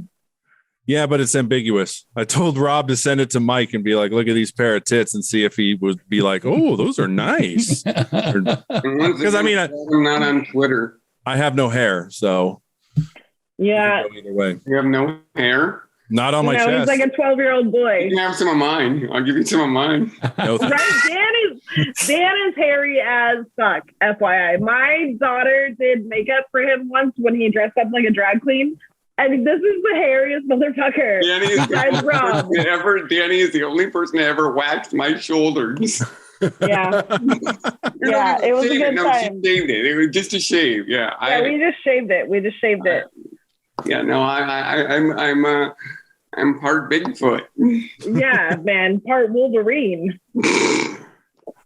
Yeah, but it's ambiguous. I told Rob to send it to Mike and be like, look at these pair of tits and see if he would be like, oh, those are nice. Because I mean, I'm not on Twitter. I have no hair. So Yeah. either way. You have no hair? Not on my No, chest. he's like a 12-year-old boy. You can have some of mine. I'll give you some of mine. No, Right? Dan is hairy as fuck, FYI. My daughter did makeup for him once when he dressed up like a drag queen. I mean, this is the hairiest motherfucker. Danny is, Besides Rob. Danny is the only person to ever waxed my shoulders. Yeah. Yeah, it was a good time. She shaved it. It was just a shave. Yeah. Yeah, we just shaved it. Yeah, no, I'm part Bigfoot. Yeah, man. Part Wolverine. All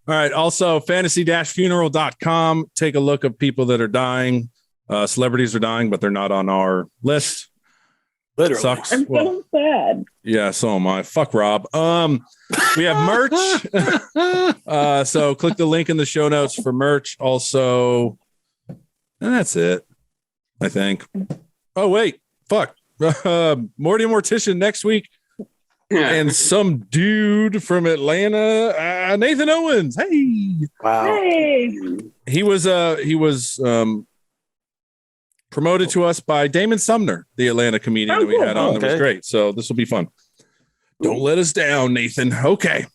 right. Also, fantasy-funeral.com. Take a look at people that are dying. Celebrities are dying, but they're not on our list. Literally. Sucks. I'm so sad. Yeah, so am I. Fuck Rob. We have merch. So click the link in the show notes for merch. Also, and that's it, I think. Oh, wait. Fuck. Morty and Mortician next week. And some dude from Atlanta, Nathan Owens. Hey. Wow. Hey. He was promoted to us by Damon Sumner, the Atlanta comedian that we had on. That was great. So this will be fun. Don't let us down, Nathan. Okay.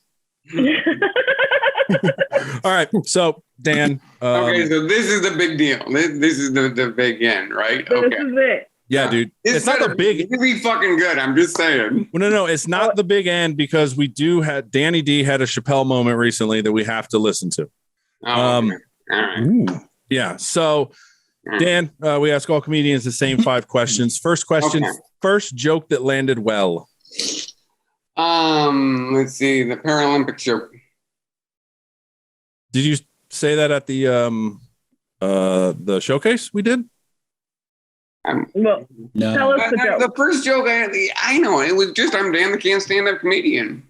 All right. So Dan. Okay, so this is the big deal. This is the big end, right? So Okay. this is it. Yeah, dude. It's not the big. It'd be fucking good. I'm just saying. Well, no. It's not the big end because we do have Danny D had a Chappelle moment recently that we have to listen to. All right. Yeah. So, Dan, we ask all comedians the same 5 questions. First question: First joke that landed well. Let's see. The Paralympic joke. Did you say that at the showcase we did? Well, No. tell us the joke. The first joke I know, it was just I'm Dan the Can't Stand Up comedian.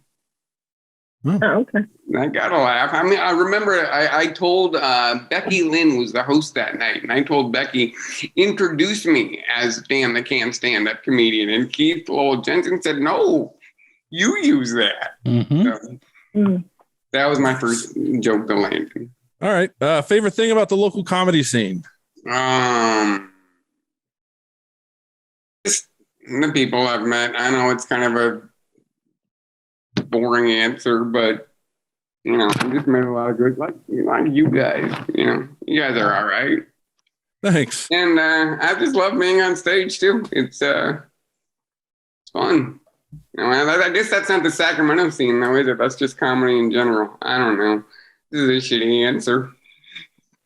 Oh, okay. I gotta laugh. I mean, I remember I told Becky Lynn was the host that night, and I told Becky, introduce me as Dan the Can't Stand Up comedian, and Keith Lowell Jensen said, no, you use that. So, that was my first joke that landed. All right. Favorite thing about the local comedy scene? Just the people I've met. I know it's kind of a boring answer, but you know, I just met a lot of good, like you guys. You know, you guys are all right. Thanks. And I just love being on stage too. It's fun. You know, I guess that's not the Sacramento scene, though, is it? That's just comedy in general. I don't know. This is a shitty answer,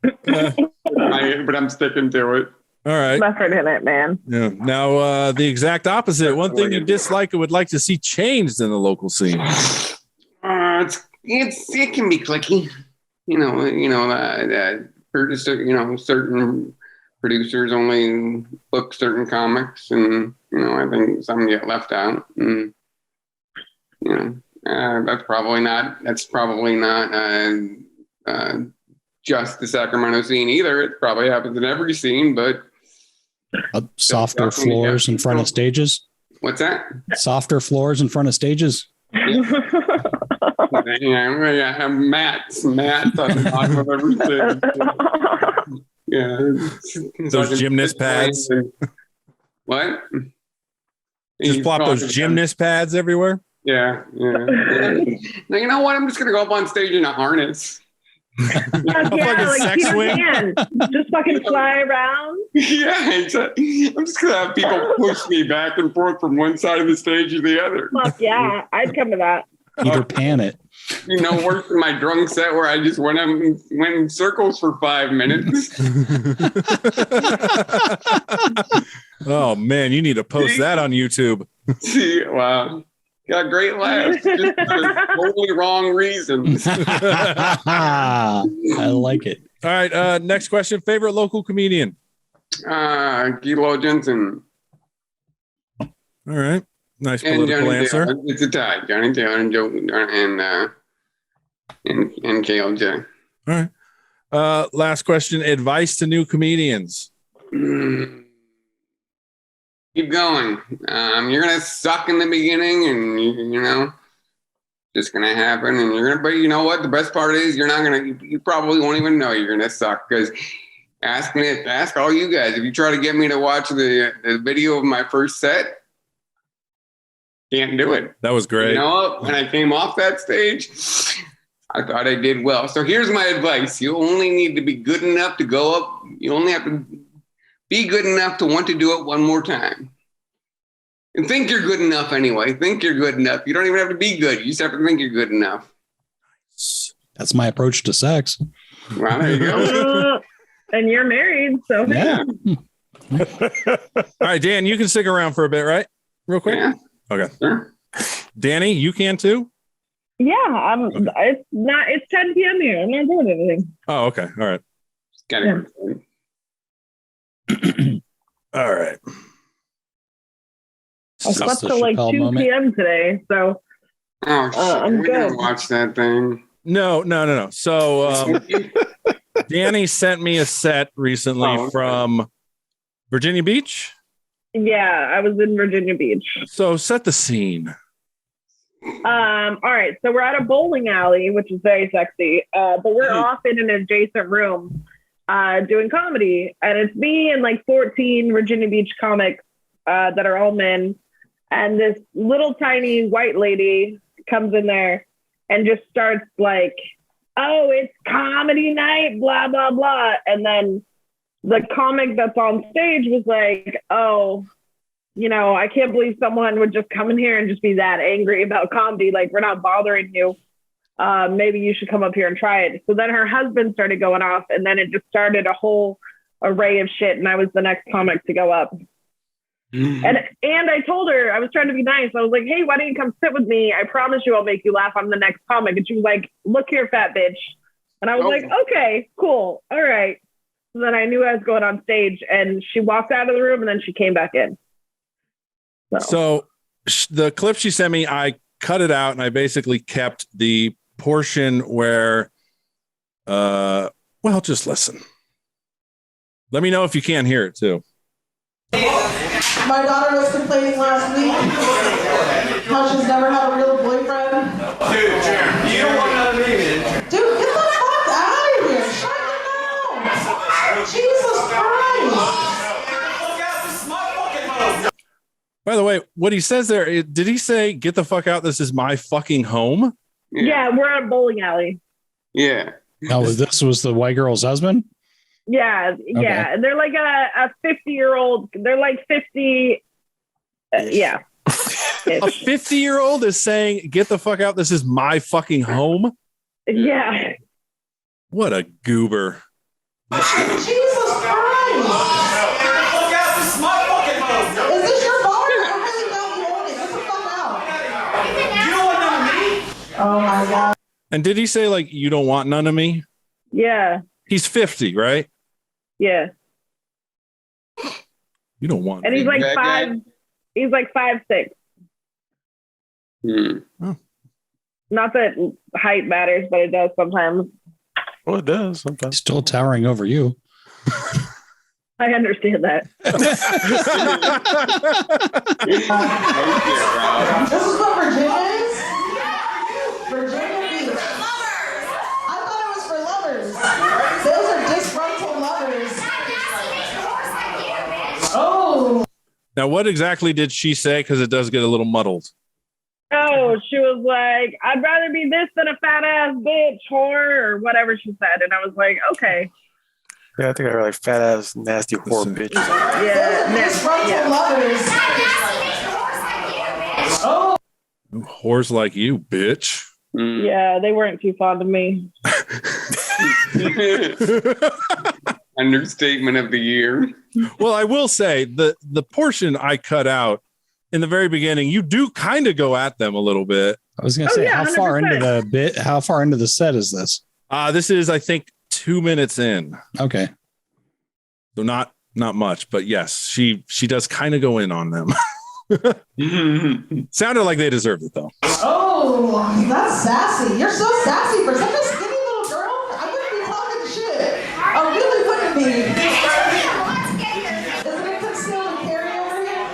but I'm sticking to it. All right. Effort in it, man. Yeah. Now, the exact opposite. One thing you dislike and would like to see changed in the local scene. It can be clicky. Certain producers only book certain comics, and I think some get left out. And that's probably not just the Sacramento scene either. It probably happens in every scene, but Softer floors in front of stages. What's that? Softer floors in front of stages. Yeah, mats on the bottom of everything. Yeah, those gymnast pads. What? Just plop those gymnast pads everywhere. Yeah. Now, you know what? I'm just gonna go up on stage in a harness. Like Peter Pan. Just fucking fly around. Yeah, I'm just gonna have people push me back and forth from one side of the stage to the other. Fuck yeah, I'd come to that. Peter Pan it. Worse than my drunk set where I just went in circles for 5 minutes. Oh man, you need to post that on YouTube. See, wow. Got great laughs, just for totally wrong reasons. I like it. All right, next question. Favorite local comedian? Kilo Jensen. All right, nice And political Johnny answer. Taylor. It's a tie. Johnny Taylor and Joe and KLJ. All right. Last question. Advice to new comedians. Keep going. You're gonna suck in the beginning, and just gonna happen. And but you know what? The best part is you probably won't even know you're gonna suck, because ask all you guys. If you try to get me to watch the video of my first set, can't do it. That was great. When I came off that stage, I thought I did well. So here's my advice. You only need to be good enough to go up. You only have to be good enough to want to do it one more time. And think you're good enough anyway. Think you're good enough. You don't even have to be good. You just have to think you're good enough. That's my approach to sex. Well, there you go. And you're married, so Yeah. All right, Dan, you can stick around for a bit, right? Real quick. Yeah. Okay. Sure. Danny, you can too? yeah. It's 10 p.m. here. I'm not doing anything. Oh, okay. All right. Gotta go. All right. I slept the till like Chappelle 2 moment. p.m. today, so Oh, shit. I'm We didn't good. watch that thing. No. So Danny sent me a set recently Oh, okay. from Virginia Beach. yeah, I was in Virginia Beach. So set the scene. All right, so we're at a bowling alley, which is very sexy, but we're off in an adjacent room doing comedy, and it's me and like 14 Virginia Beach comics that are all men, and this little tiny white lady comes in there and just starts like, oh, it's comedy night, blah blah blah, and then the comic that's on stage was like, oh, you know, I can't believe someone would just come in here and just be that angry about comedy. Like, we're not bothering you. Maybe you should come up here and try it. So then her husband started going off, and then it just started a whole array of shit. And I was the next comic to go up. And I told her, I was trying to be nice. I was like, hey, why don't you come sit with me? I promise you I'll make you laugh. I'm the next comic. And she was like, look here, fat bitch. And I was like, okay, cool. All right. So then I knew I was going on stage, and she walked out of the room, and then she came back in. So the clip she sent me, I cut it out, and I basically kept the portion where, well, just listen. Let me know if you can't hear it too. My daughter was complaining last week how she's never had a real boyfriend. Dude, Jeremy, you don't want none of me, man. Dude, get the fuck out of here. Shut your mouth. Jesus Christ. By the way, what he says there, did he say, get the fuck out, this is my fucking home? Yeah, we're at a bowling alley. Yeah. Oh, this was the white girl's husband? Yeah, yeah. Okay. They're like a 50-year-old. They're like 50. Yeah. A 50-year-old is saying, get the fuck out, this is my fucking home? Yeah. What a goober. Jesus Christ. This is my fucking home. Is this your bar? I really don't you own it. Get the fuck out. You don't want none of me? Oh my God. And did he say, like, you don't want none of me? Yeah. He's 50, right? Yeah. You don't want And me. he's like That five. guy? He's like 5'6". Hmm. Not that height matters, but it does sometimes. Well, it does sometimes. Still towering over you. I understand that. This is what Virginia is? Virginia Beach. I thought it was for lovers. Those are disgruntled lovers. Oh. Now, what exactly did she say? Because it does get a little muddled. Oh, she was like, I'd rather be this than a fat ass bitch, whore, or whatever she said. And I was like, okay. Yeah, I think I like fat ass, nasty whore bitch. Yeah. Disgruntled lovers. Oh. Whores like you, bitch. Yeah, they weren't too fond of me. Understatement of the year. Well, I will say the portion I cut out in the very beginning, you do kind of go at them a little bit. I was going to say, yeah, how far 100%. how far into the set is this? This is, I think, 2 minutes in. Okay. So not much, but yes, she does kind of go in on them. Sounded like they deserved it, though. Oh, that's sassy. You're so sassy for such a skinny little girl. I wouldn't be talking shit. I really wouldn't be. Isn't it concealed and carry over here?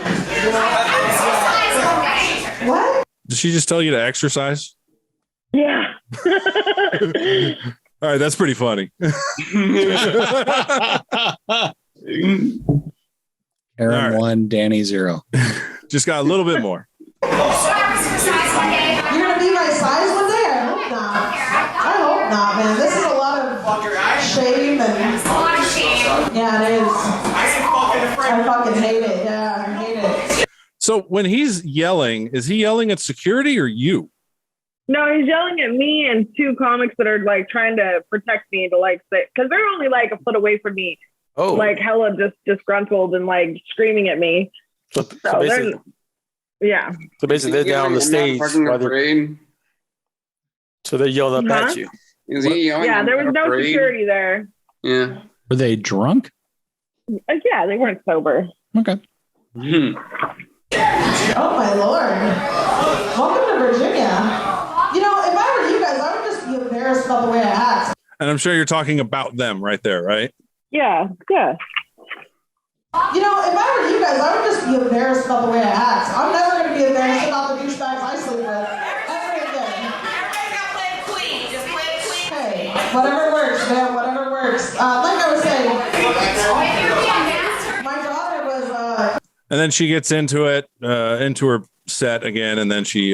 What? Did she just tell you to exercise? Yeah. All right, that's pretty funny. Aaron All right. 1, Danny 0. Just got a little bit more. You're gonna be my size one day? I hope not. I hope not, man. This is a lot of shame and yeah, it is. I fucking hate it. Yeah, I hate it. So when he's yelling, is he yelling at security or you? No, he's yelling at me and two comics that are like trying to protect me to like say, because they're only like a foot away from me. Oh, Like hella just disgruntled and like screaming at me. so basically, Yeah. they're down on the stage. Fucking While they're, afraid. so they're yelling up Huh? at you. Is he yelling? Yeah, I'm there was not no afraid? security there. Yeah. Were they drunk? Yeah, they weren't sober. Okay. Hmm. Oh my lord. Welcome to Virginia. You know, if I were you guys, I would just be embarrassed about the way I act. And I'm sure you're talking about them right there, right? Yeah, yeah. You know, if I were you guys, I would just be embarrassed about the way I act. I'm never going to be embarrassed about the douchebags I sleep with. Ever again. Hey, whatever works, man. Whatever works. Like I was saying, my daughter was. And then she gets into it, into her set again, and then she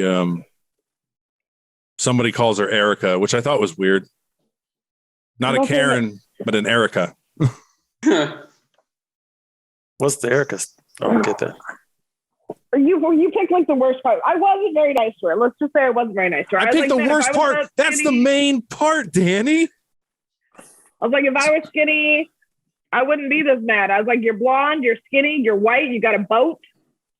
somebody calls her Erica, which I thought was weird. Not a Karen, but an Erica. What's the Erica? I don't get that. You picked like the worst part. I wasn't very nice to her. Let's just say I wasn't very nice to her. I picked the worst part. That's the main part, Danny. I was like, if I was skinny, I wouldn't be this mad. I was like, you're blonde, you're skinny, you're white, you got a boat.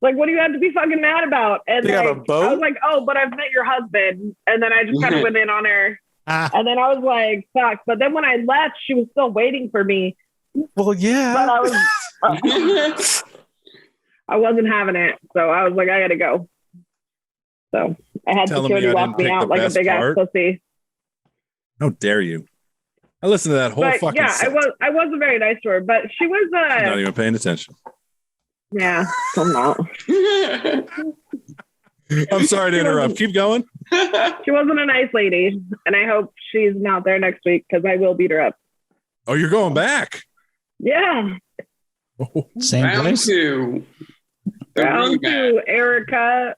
Like, what do you have to be fucking mad about? And you got a boat? I was like, oh, but I've met your husband. And then I just kind of went in on her. And then I was like, fuck. But then when I left, she was still waiting for me. Well, yeah. But I wasn't having it. So I was like, I gotta go. So I had security walk me out like a big ass pussy. How dare you? I listened to that whole fucking set. I wasn't very nice to her, but she was not even paying attention. Yeah, I'm not. I'm sorry to interrupt. Keep going. She wasn't a nice lady, and I hope she's not there next week because I will beat her up. Oh, you're going back? Yeah. Same place. Round two, Erica.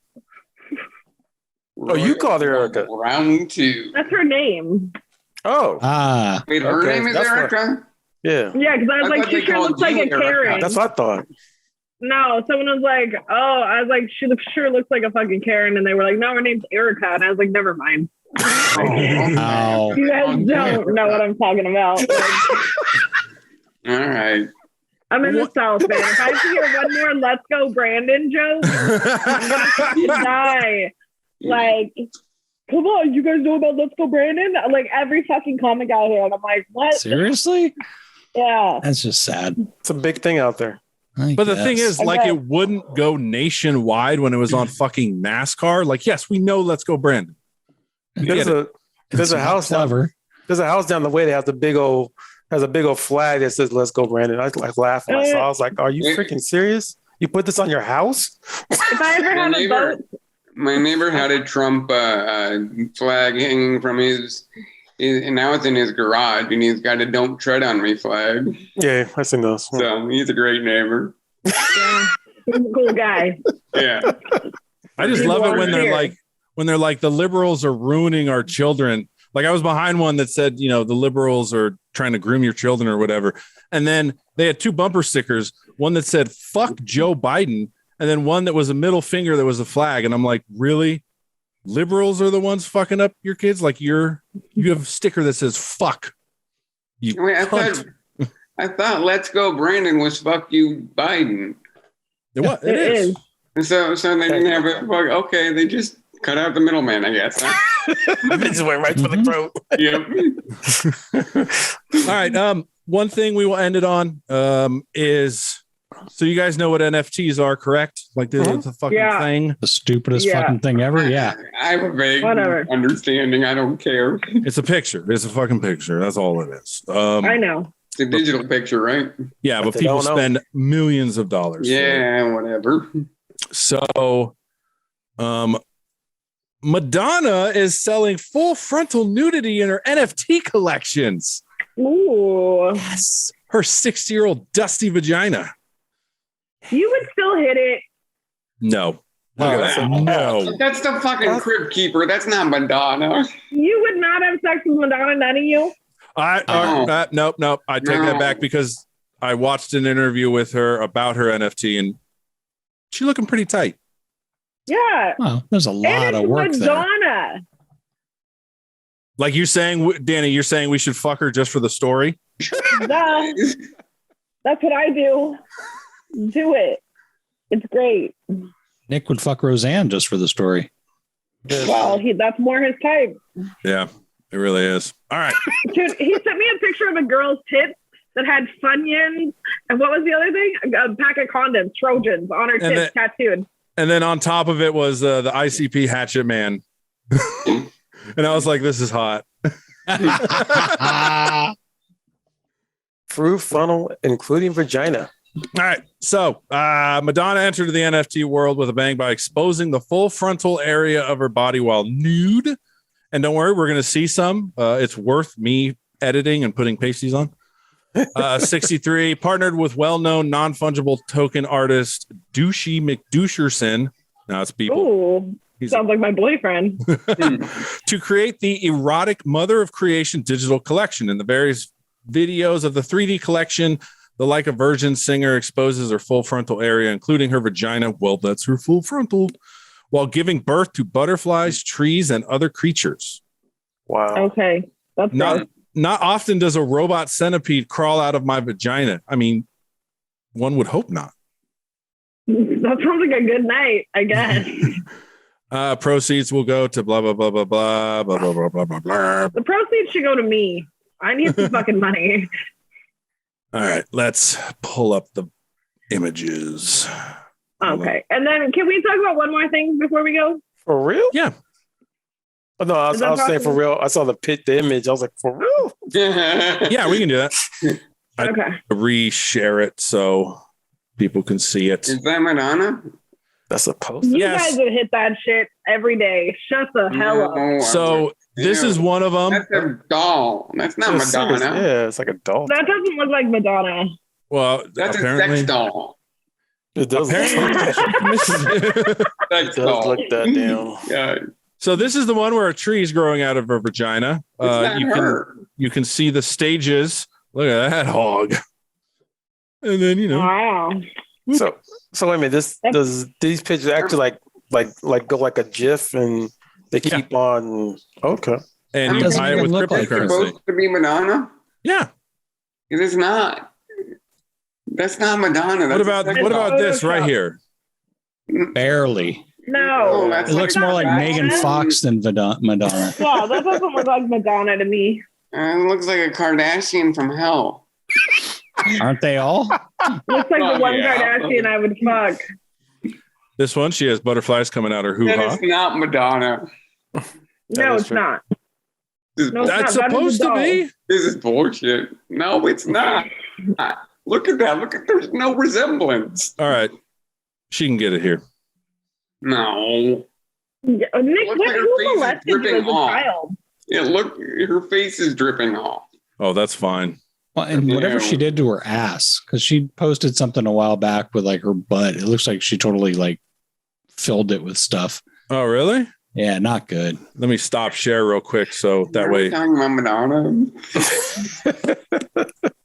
Oh, you called her Erica. Round two. That's her name. Oh. Wait, her name is Erica? Yeah. Yeah, because I was like, she sure looks like a Karen. That's what I thought. No, someone was like, oh, I was like, she sure looks like a fucking Karen. And they were like, no, her name's Erica. And I was like, never mind. Oh. You guys don't know what I'm talking about. All right. I'm in the South, man. If I hear one more "Let's Go Brandon" joke, I'm gonna fucking die. Like, come on, you guys know about "Let's Go Brandon"? Like every fucking comic out here, and I'm like, what? Seriously? Yeah. That's just sad. It's a big thing out there. But the thing is, like, it wouldn't go nationwide when it was on fucking NASCAR. Like, yes, we know "Let's Go Brandon." There's a house down the way that has a big old flag that says "Let's Go Brandon." I like laughing. I was like, "Are you freaking serious? You put this on your house?" If I ever had a boat, my neighbor had a Trump flag hanging from his, and now it's in his garage, and he's got a "Don't Tread on Me" flag. Yeah, I seen those. So he's a great neighbor. Yeah, he's a cool guy. Yeah, I just love it when they're like the liberals are ruining our children. Like I was behind one that said, you know, the liberals are trying to groom your children or whatever. And then they had two bumper stickers, one that said, fuck Joe Biden. And then one that was a middle finger that was a flag. And I'm like, really? Liberals are the ones fucking up your kids? Like you have a sticker that says, fuck. I thought "Let's Go Brandon" was "Fuck You Biden." It is. So they didn't have it. Okay, they just cut out the middleman, I guess. It just went right for the throat. Yep. All right. One thing we will end it on is, so you guys know what NFTs are, correct? Like the fucking thing. The stupidest fucking thing ever. Yeah. I have a vague understanding. I don't care. It's a picture. It's a fucking picture. That's all it is. I know. It's a digital picture, right? Yeah, but people spend millions of dollars. Yeah, whatever. So, Madonna is selling full frontal nudity in her NFT collections. Ooh. Yes. Her 60-year-old dusty vagina. You would still hit it. No. Look at that. No. That's the fucking crib keeper. That's not Madonna. You would not have sex with Madonna, none of you? Nope. I take that back because I watched an interview with her about her NFT and she's looking pretty tight. Yeah. Well, there's a lot of work Madonna. there. Like you're saying, Danny, you're saying we should fuck her just for the story? That's what I do. Do it. It's great. Nick would fuck Roseanne just for the story. Well, that's more his type. Yeah, it really is. All right. Dude, he sent me a picture of a girl's tits that had Funyuns. And what was the other thing? A pack of condoms, Trojans on her tits tattooed. And then on top of it was the ICP Hatchet Man. And I was like, this is hot. Through funnel, including vagina. All right. So Madonna entered the NFT world with a bang by exposing the full frontal area of her body while nude. And don't worry, we're going to see some. It's worth me editing and putting pasties on. 63 partnered with well-known non-fungible token artist Douchey McDoucherson. Now it's people. Ooh, sounds like my boyfriend. To create the erotic Mother of Creation digital collection. In the various videos of the 3D collection, The Like a Virgin singer exposes her full frontal area, including her vagina. Well, that's her full frontal, while giving birth to butterflies, trees, and other creatures. Wow. Okay. That's Not often does a robot centipede crawl out of my vagina. I mean, one would hope not. That sounds like a good night, I guess. Proceeds will go to blah, blah, blah, blah, blah, blah, blah, blah, blah, blah, blah. The proceeds should go to me. I need some fucking money. All right, let's pull up the images. Okay. And then can we talk about one more thing before we go? For real? Yeah. Oh, no, I was saying for real. I saw the image. I was like, for real? Yeah, we can do that. Okay. Reshare it so people can see it. Is that Madonna? That's supposed You to. Yes. guys would hit that shit every day. Shut the hell up. No, So this is one of them. That's a doll. That's not Madonna. Yeah, it's like a doll. That doesn't look like Madonna. Well, That's apparently, a sex doll. It does apparently Sex does doll. look that down. Yeah, so this is the one where a tree is growing out of her vagina. it's not her. You can see the stages. Look at that hog. And then, you know, Wow. So wait a minute. Does these pictures actually like go like a GIF and they keep on? Okay. and you doesn't buy it even with look like her. cryptocurrency. Supposed to be Madonna? Yeah. It is not. That's not Madonna. What That's about a sex what doll. about this right here? Barely. Oh, No. that's It looks more like Madonna. Megan Fox than Madonna. Yeah, that doesn't look like Madonna to me. It looks like a Kardashian from hell. Aren't they all? Looks like Oh, the one yeah. Kardashian I would fuck. This one, she has butterflies coming out her hoo That ha. is not Madonna. No, is it's true. not. This is, No, it's That's not. That is supposed a to doll. be. this is bullshit. No, it's not. Look at that. Look at there's no resemblance. All right. She can get it here. No. Yeah, Nick, Looks like her who face is molested you dripping as a off. child? Her face is dripping off. Oh, that's fine. Well, and whatever Yeah. she did to her ass, because she posted something a while back with like her butt. It looks like she totally like filled it with stuff. Oh, really? Yeah, not good. Let me stop share real quick so that Are we way talking about Madonna? And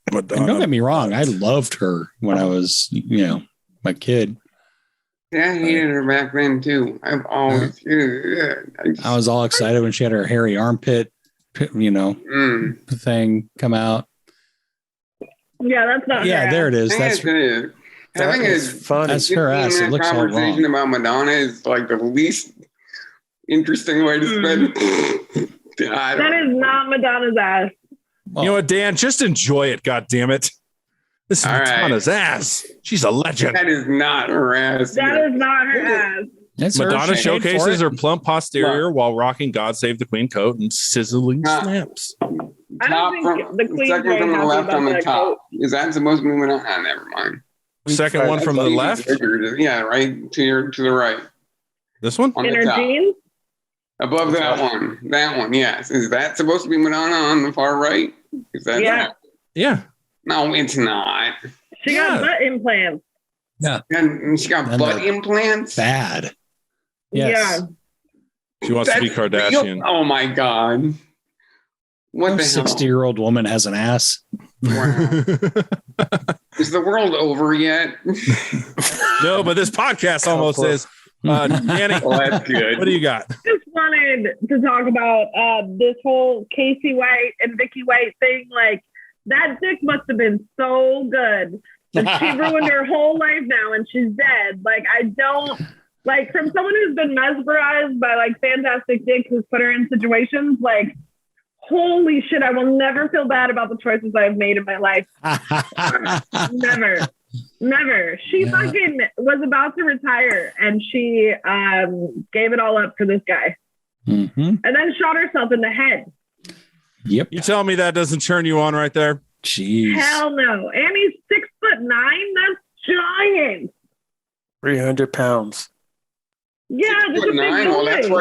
don't Madonna. get me wrong, I loved her when I was, my kid. Yeah, I hated her back then too. I've always. I was all excited when she had her hairy armpit, thing come out. Yeah, that's not Yeah, her there it is. That's having a funny. That's her ass. It looks all conversation wrong. about Madonna is like the least interesting way to spend. I That don't. is not Madonna's ass. You know what, Dan? Just enjoy it, God damn it. This is All right. Madonna's ass. She's a legend. That is not her ass. That is not her ass. It's her. Madonna She paid for showcases it. her plump posterior while rocking God Save the Queen coat and sizzling Ah. snaps. I Top don't from think the Queen's second very from the happy left about on the that top. coat. Is that supposed to be Madonna? Ah, never mind. Second one from the left. Yeah, right to the right This one? on In the her top. jeans? Above that one. That one, yes. Is that supposed to be Madonna on the far right? Is that Yeah. Yeah. No, it's not. She got Yeah. butt implants. And she got And butt they're implants. Bad. Yes. She wants to be That's Kardashian. real? Oh my god! What No the 60-year-old woman has an ass. hell? Wow. Is the world over yet? No, but this podcast almost is. Danny, Well, that's good. what do you got? Just wanted to talk about this whole Casey White and Vicky White thing. Like, that dick must have been so good that she ruined her whole life now and she's dead. Like, I don't, like, from someone who's been mesmerized by, like, fantastic dick who's put her in situations, like, holy shit, I will never feel bad about the choices I've made in my life. Never. She Yeah. fucking was about to retire and she gave it all up for this guy Mhm. and then shot herself in the head. Yep. You tell me that doesn't turn you on right there? Jeez. Hell no. And he's 6'9". That's giant. 300 pounds. Yeah, just a big 6'9". Well, that's boy.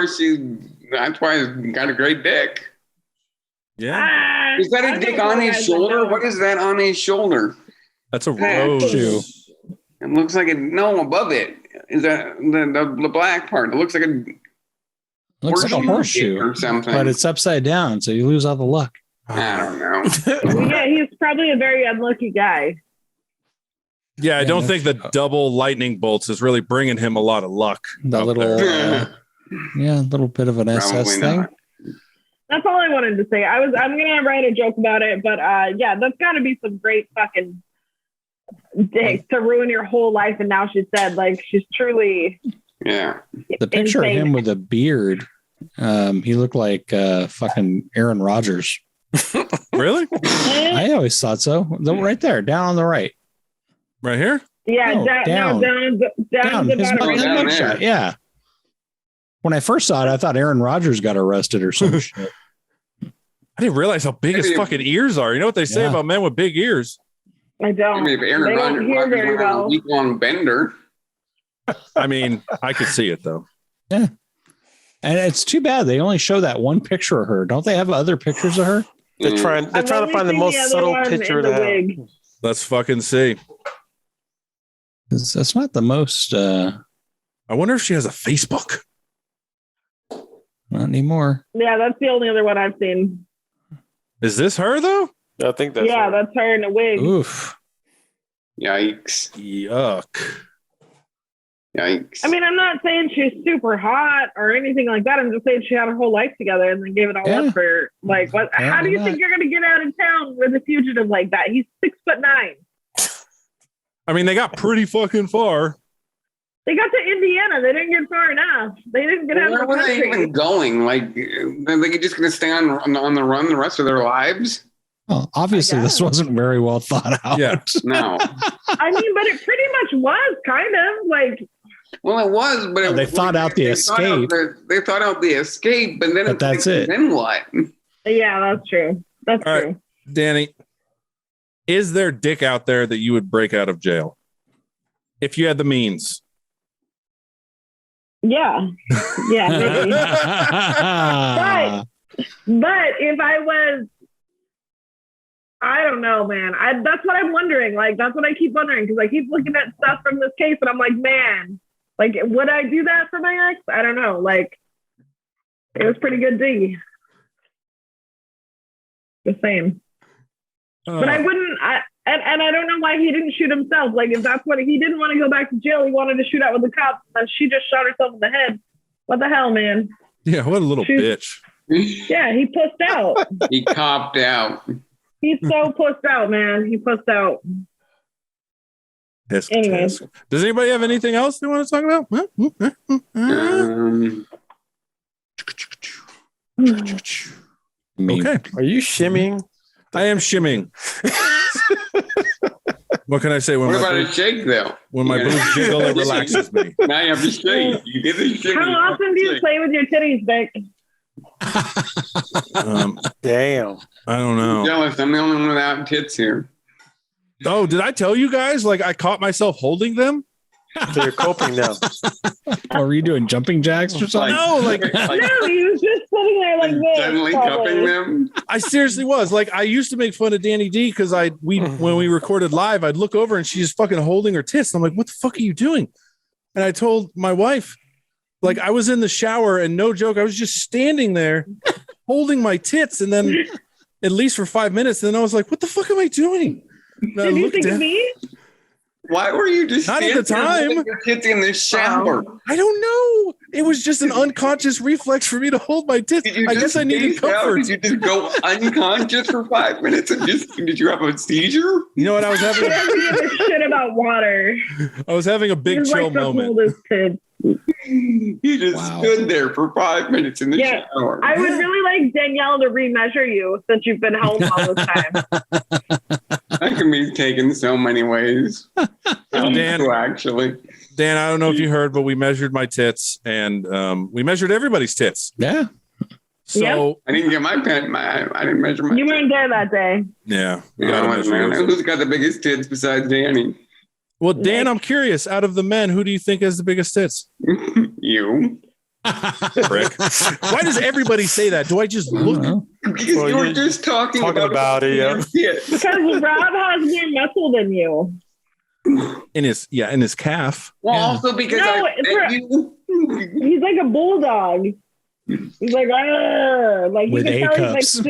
why he's got a great dick. Yeah. Ah, Is that I a don't dick know on his guys shoulder? that What is that on his shoulder? That's a Yeah. rose. Shoe. It looks like above it. Is that the black part? It looks like a Looks like a horseshoe, or something. but it's upside down, so you lose all the luck. I don't know. Well, yeah, he's probably a very unlucky guy. Yeah, I don't think the double lightning bolts is really bringing him a lot of luck. The little, a little bit of an SS thing. That's all I wanted to say. I'm gonna write a joke about it, but yeah, that's got to be some great fucking dick to ruin your whole life. And now she's dead. Like she's truly. Yeah. The picture of him with a beard, he looked like fucking Aaron Rodgers. Really? I always thought so. Right there, down on the right. Right here? Yeah, No, down. His mugshot, yeah. When I first saw it, I thought Aaron Rodgers got arrested or some shit. I didn't realize how big his fucking ears are. You know what they say about men with big ears? I don't. Maybe if Aaron Rodgers hear very well. a week-long bender. I mean, I could see it though. Yeah. And it's too bad they only show that one picture of her. Don't they have other pictures of her? They're trying to find the most subtle picture to have. Let's fucking see. That's not the most. I wonder if she has a Facebook. Not anymore. Yeah, that's the only other one I've seen. Is this her though? I think that's that's her in a wig. Oof. Yikes. Yuck. Yikes. I mean, I'm not saying she's super hot or anything like that. I'm just saying she had her whole life together and then gave it all up for like what? How do you think you're gonna get out of town with a fugitive like that? He's 6'9". I mean, they got pretty fucking far. They got to Indiana. They didn't get far enough. They didn't get out of the Where were they country. even going? Like, are they just going to stay on the run the rest of their lives? Well, obviously, this wasn't very well thought out. Yeah. No. I mean, but it pretty much was kind of like. Well, it was, but they thought out the escape. They thought out the escape, but then that's it. Then what? Yeah, that's true. That's All true. right, Danny, is there dick out there that you would break out of jail if you had the means? Yeah. Yeah, maybe. but if I was, I don't know, man. That's what I'm wondering. Like, that's what I keep wondering because I keep looking at stuff from this case and I'm like, man, like, would I do that for my ex? I don't know. Like, it was pretty good D. The same. But I wouldn't, and I don't know why he didn't shoot himself. Like, if that's what he didn't want to go back to jail, he wanted to shoot out with the cops, and she just shot herself in the head. What the hell, man? Yeah, what a little bitch. Yeah, he pussed out. He copped out. He's so pussed out, man. He pussed out. Anyway. Does anybody have anything else they want to talk about? Okay. Are you shimmying? I am shimming. What can I say? What about a shake, though? When my boobs jiggle, it relaxes me. Now you have to shake. You get the shake. How often do you play with your titties, Vic? Damn. I don't know. I'm jealous. I'm the only one without tits here. Oh, did I tell you guys? Like, I caught myself holding them. So you're coping now. Or were you doing jumping jacks or something? No, like No, he was just sitting there like this. Suddenly cupping them. I seriously was. Like, I used to make fun of Danny D because when we recorded live, I'd look over and she's fucking holding her tits. I'm like, what the fuck are you doing? And I told my wife, like, I was in the shower and no joke, I was just standing there holding my tits, and then at least for 5 minutes, and then I was like, what the fuck am I doing? Did you think of me? Why were you just not at the time? Your tits in the shower. I don't know. It was just an unconscious reflex for me to hold my tits. I guess I needed comfort. Did you just go unconscious for 5 minutes and did you have a seizure? You know what? I was having. He doesn't give a shit about water. I was having a big chill moment. You just stood there for 5 minutes in the shower. I would really like Danielle to remeasure you since you've been home all this time. That can be taken so many ways. Dan, actually. Dan, I don't know if you heard, but we measured my tits and we measured everybody's tits. Yeah. So I didn't get my pen. I didn't measure my. You weren't there that day. Yeah. Who's got the biggest tits besides Danny? Well, Dan, I'm curious. Out of the men, who do you think has the biggest tits? You. Prick. Why does everybody say that? Do I just look? Because you were just talking about it. Yeah. Because Rob has more muscle than you. In his calf. Well, also because he's like a bulldog. He's like, like with you can A tell cups.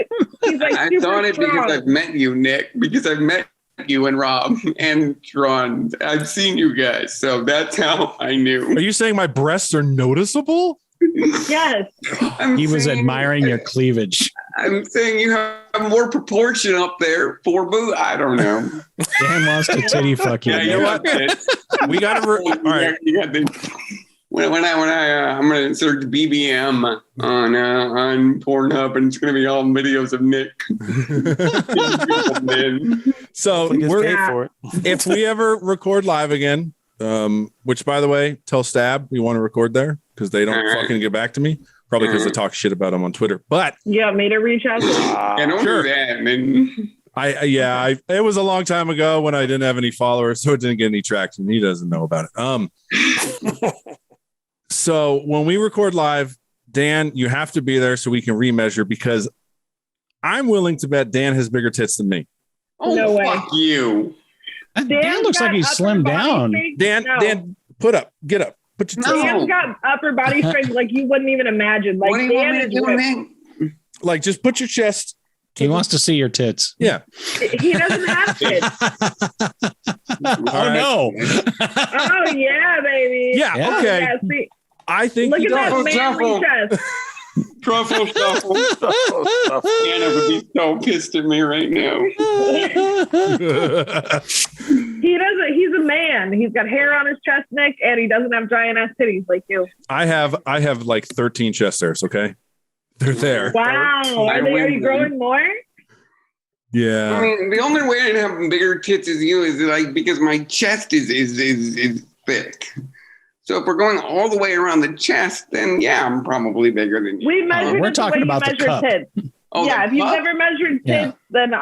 he's like I super thought it strong. because I've met you, Nick. Because I've met you and Rob and Ron. I've seen you guys, so that's how I knew. Are you saying my breasts are noticeable? Yes. He was admiring your cleavage. I'm saying you have more proportion up there for boo. I don't know. Dan wants to titty fuck you. Yeah, you know what? We got to. All right. You got the. I'm gonna search BBM on Pornhub, and it's gonna be all videos of Nick. So we're paid for it. If we ever record live again, which by the way, tell Stab we want to record there because they don't fucking get back to me. Probably because I talk shit about them on Twitter. But you want me to reach out to you? Yeah, don't do that, man. It was a long time ago when I didn't have any followers, so it didn't get any traction. He doesn't know about it. So when we record live, Dan, you have to be there so we can remeasure because I'm willing to bet Dan has bigger tits than me. Oh, no way. Fuck you. Dan looks like he's slimmed down. Dan, get up. Put your tits Dan's got upper body strength like you wouldn't even imagine. Like, what do you want me to do, man? Like, just put your chest. He wants to see your tits. Yeah. He doesn't have tits. No. Oh, yeah, baby. Yeah, okay. Yeah, see, I think look at that manly chest. Truffle shuffle. Anna would be so pissed at me right now. He doesn't. He's a man. He's got hair on his chest, Nick, and he doesn't have giant ass titties like you. I have like 13 chest hairs. Okay, they're there. Wow. Are you growing more? Yeah. I mean, the only way I'd have bigger tits as you is like because my chest is thick. So if we're going all the way around the chest, then yeah, I'm probably bigger than you. We measured we're talking about the cup. Tits. Oh, yeah, if you've never measured tits, then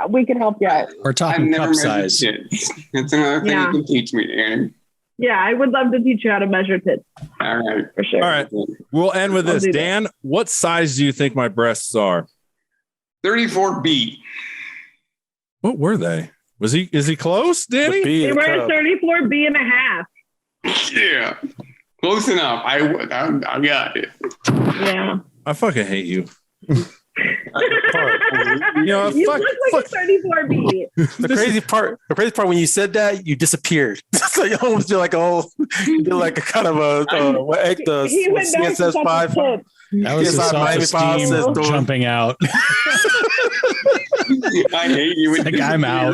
we can help you out. We're talking cup size. Tits. That's another thing you can teach me, Dan. Yeah, I would love to teach you how to measure tits. All right. For sure. All right. We'll end with this. Dan, what size do you think my breasts are? 34B. What were they? Is he close, Danny? They were 34B and a half. Yeah. Close enough. I got it. Yeah. I fucking hate you. You look like a 34B. The crazy part when you said that, you disappeared. So you almost did like a kind of a CSS 5. That was the self-esteem jumping out. I hate you. Like I'm out.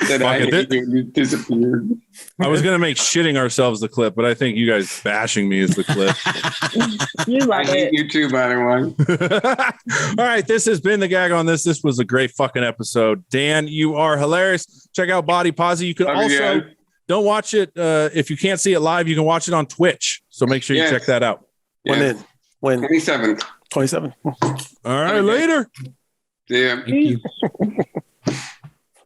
You disappeared. I was gonna make shitting ourselves the clip, but I think you guys bashing me is the clip. You love I hate you too, by the way. All right, this has been the Gag on This. This was a great fucking episode. Dan, you are hilarious. Check out Bodi Pozi. You can don't watch it if you can't see it live. You can watch it on Twitch. So make sure you check that out. When 27. All right, later. Yeah. Thank you.